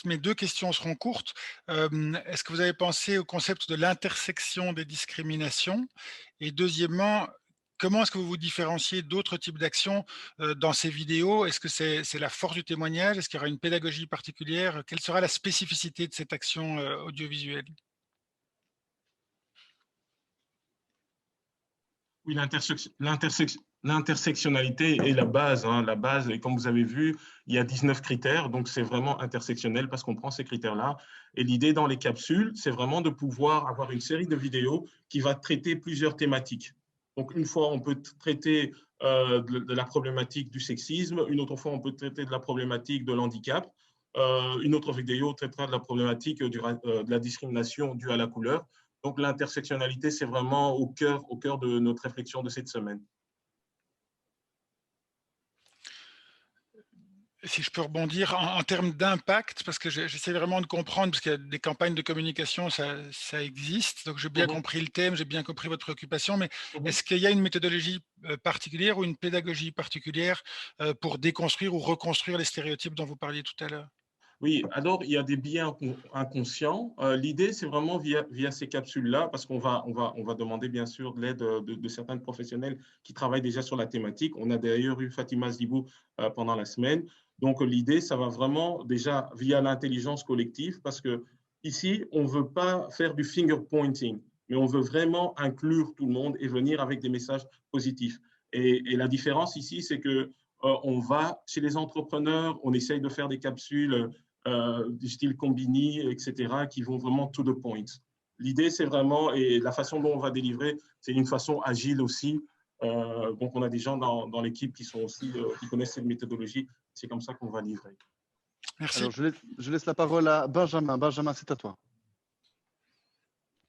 Speaker 5: mes 2 questions seront courtes. Est-ce que vous avez pensé au concept de l'intersection des discriminations? Et deuxièmement, comment est-ce que vous vous différenciez d'autres types d'actions dans ces vidéos? Est-ce que c'est la force du témoignage? Est-ce qu'il y aura une pédagogie particulière? Quelle sera la spécificité de cette action audiovisuelle?
Speaker 18: Oui, l'intersectionnalité est la base, et comme vous avez vu, il y a 19 critères, donc c'est vraiment intersectionnel parce qu'on prend ces critères-là. Et l'idée dans les capsules, c'est vraiment de pouvoir avoir une série de vidéos qui va traiter plusieurs thématiques. Donc une fois, on peut traiter de la problématique du sexisme, une autre fois, on peut traiter de la problématique de l'handicap, une autre vidéo traitera de la problématique de la discrimination due à la couleur. Donc, l'intersectionnalité, c'est vraiment au cœur de notre réflexion de cette semaine.
Speaker 5: Si je peux rebondir en termes d'impact, parce que j'essaie vraiment de comprendre, parce qu'il y a des campagnes de communication, ça existe. Donc, j'ai bien compris le thème, j'ai bien compris votre préoccupation, mais est-ce qu'il y a une méthodologie particulière ou une pédagogie particulière pour déconstruire ou reconstruire les stéréotypes dont vous parliez tout à l'heure?
Speaker 18: Oui, alors il y a des biais inconscients. L'idée, c'est vraiment via ces capsules-là, parce qu'on va demander bien sûr de l'aide de certains professionnels qui travaillent déjà sur la thématique. On a d'ailleurs eu Fatima Zibou pendant la semaine. Donc l'idée, ça va vraiment déjà via l'intelligence collective, parce que ici, on ne veut pas faire du finger pointing, mais on veut vraiment inclure tout le monde et venir avec des messages positifs. Et la différence ici, c'est que on va chez les entrepreneurs, on essaye de faire des capsules du style Combini, etc., qui vont vraiment to the point. L'idée, c'est vraiment, et la façon dont on va délivrer, c'est une façon agile aussi. Donc, on a des gens dans l'équipe qui sont aussi, qui connaissent cette méthodologie. C'est comme ça qu'on va livrer.
Speaker 5: Merci.
Speaker 1: Alors, je laisse la parole à Benjamin. Benjamin, c'est à toi.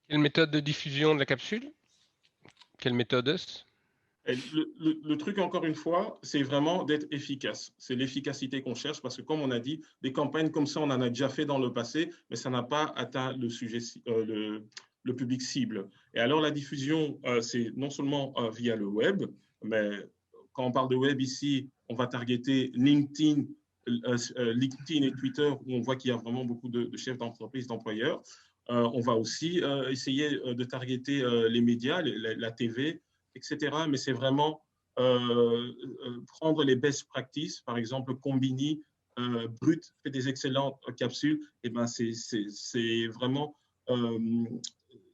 Speaker 4: Quelle méthode de diffusion de la capsule? Quelle méthode?
Speaker 18: Le truc, encore une fois, c'est vraiment d'être efficace. C'est l'efficacité qu'on cherche parce que, comme on a dit, des campagnes comme ça, on en a déjà fait dans le passé, mais ça n'a pas atteint le sujet, le public cible. Et alors, la diffusion, c'est non seulement via le web, mais quand on parle de web ici, on va targeter LinkedIn et Twitter, où on voit qu'il y a vraiment beaucoup de chefs d'entreprise, d'employeurs. On va aussi essayer de targeter les médias, la TV, etc. Mais c'est vraiment prendre les best practices, par exemple Combini, Brut fait des excellentes capsules, et ben c'est vraiment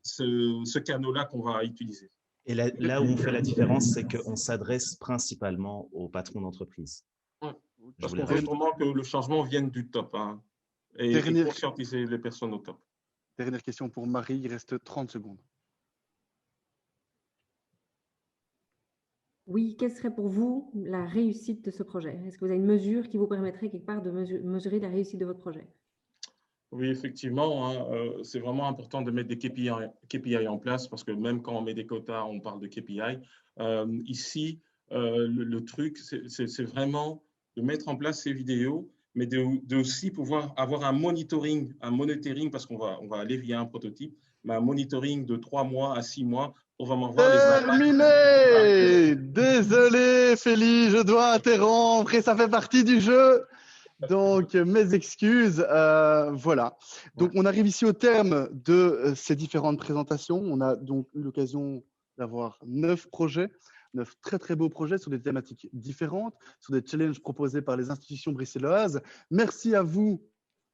Speaker 18: ce canal-là qu'on va utiliser.
Speaker 16: Et là où on fait la différence, c'est qu'on s'adresse principalement aux patrons d'entreprise.
Speaker 18: Ouais, parce qu'on veut vraiment que le changement vienne du top, hein, et conscientiser les personnes au top.
Speaker 1: Dernière question pour Marie, il reste 30 secondes.
Speaker 7: Oui, quelle serait pour vous la réussite de ce projet? Est-ce que vous avez une mesure qui vous permettrait quelque part de mesurer la réussite de votre projet?
Speaker 18: Oui, effectivement, hein, c'est vraiment important de mettre des KPI en place parce que même quand on met des quotas, on parle de KPI. Ici, le truc, c'est vraiment de mettre en place ces vidéos, mais de aussi pouvoir avoir un monitoring parce qu'on va aller via un prototype, mais un monitoring de 3 mois à 6 mois pour vraiment voir les impacts.
Speaker 1: Terminé! Désolé, Félix, je dois interrompre et ça fait partie du jeu. Donc, mes excuses. Voilà. Donc, on arrive ici au terme de ces différentes présentations. On a donc eu l'occasion d'avoir 9 projets, 9 très, très beaux projets sur des thématiques différentes, sur des challenges proposés par les institutions bruxelloises. Merci à vous,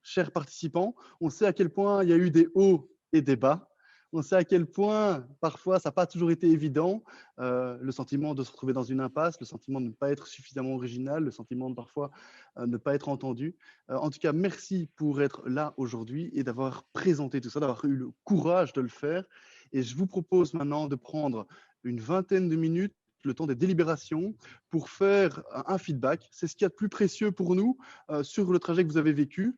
Speaker 1: chers participants. On sait à quel point il y a eu des hauts et des bas. On sait à quel point, parfois, ça n'a pas toujours été évident. Le sentiment de se retrouver dans une impasse, le sentiment de ne pas être suffisamment original, le sentiment de parfois ne pas être entendu. En tout cas, merci pour être là aujourd'hui et d'avoir présenté tout ça, d'avoir eu le courage de le faire. Et je vous propose maintenant de prendre une vingtaine de minutes, le temps des délibérations, pour faire un feedback. C'est ce qu'il y a de plus précieux pour nous sur le trajet que vous avez vécu,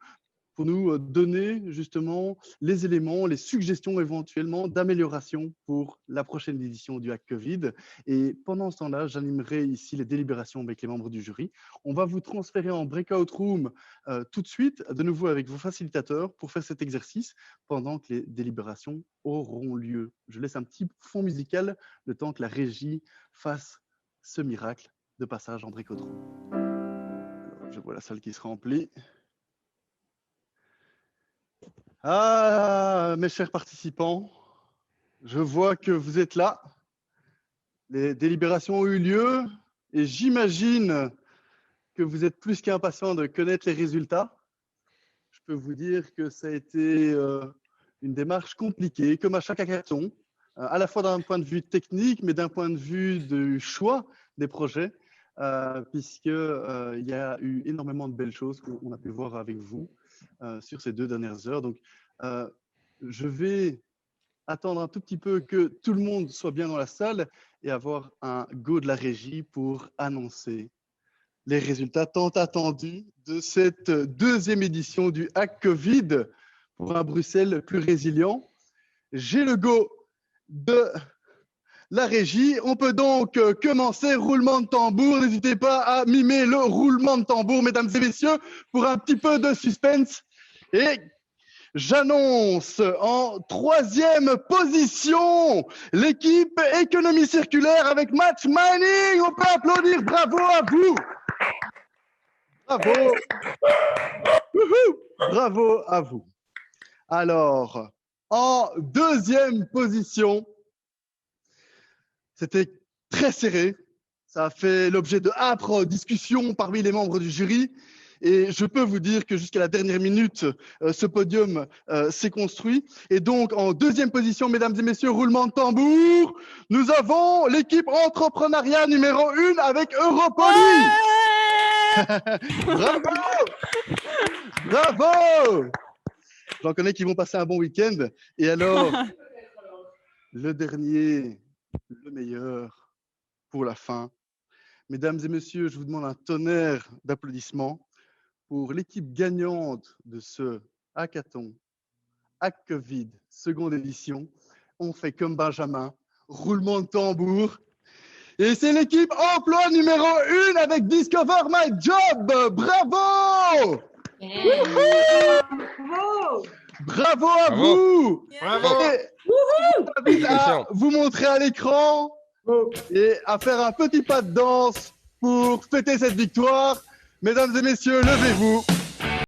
Speaker 1: pour nous donner justement les éléments, les suggestions éventuellement d'amélioration pour la prochaine édition du Hack Covid. Et pendant ce temps-là, j'animerai ici les délibérations avec les membres du jury. On va vous transférer en breakout room tout de suite, de nouveau avec vos facilitateurs, pour faire cet exercice pendant que les délibérations auront lieu. Je laisse un petit fond musical le temps que la régie fasse ce miracle de passage en breakout room. Alors, je vois la salle qui se remplit. Ah, mes chers participants, je vois que vous êtes là. Les délibérations ont eu lieu et j'imagine que vous êtes plus qu'impatients de connaître les résultats. Je peux vous dire que ça a été une démarche compliquée, comme à chaque hackathon, à la fois d'un point de vue technique, mais d'un point de vue du choix des projets, puisqu'il y a eu énormément de belles choses qu'on a pu voir avec vous sur ces 2 dernières heures. Donc, je vais attendre un tout petit peu que tout le monde soit bien dans la salle et avoir un go de la régie pour annoncer les résultats tant attendus de cette 2e édition du Hack Covid pour un Bruxelles plus résilient. J'ai le go de la régie. On peut donc commencer. Roulement de tambour. N'hésitez pas à mimer le roulement de tambour, mesdames et messieurs, pour un petit peu de suspense. Et j'annonce en 3e position l'équipe économie circulaire avec Match Mining. On peut applaudir. Bravo à vous. Bravo. Bravo à vous. Alors, en 2e position, c'était très serré. Ça a fait l'objet de âpres discussions parmi les membres du jury. Et je peux vous dire que jusqu'à la dernière minute, ce podium s'est construit. Et donc, en 2e position, mesdames et messieurs, roulement de tambour, nous avons l'équipe entrepreneuriat numéro 1 avec Europolis. Bravo! Bravo! J'en connais qui vont passer un bon week-end. Et alors, le dernier, le meilleur pour la fin. Mesdames et messieurs, je vous demande un tonnerre d'applaudissements pour l'équipe gagnante de ce hackathon, HackCovid, 2e édition. On fait comme Benjamin, roulement de tambour. Et c'est l'équipe emploi numéro 1 avec Discover My Job. Bravo!
Speaker 2: Bravo!
Speaker 1: Bravo à vous!
Speaker 5: Bravo!
Speaker 1: Je vous invite à vous montrer à l'écran et à faire un petit pas de danse pour fêter cette victoire. Mesdames et messieurs, levez-vous.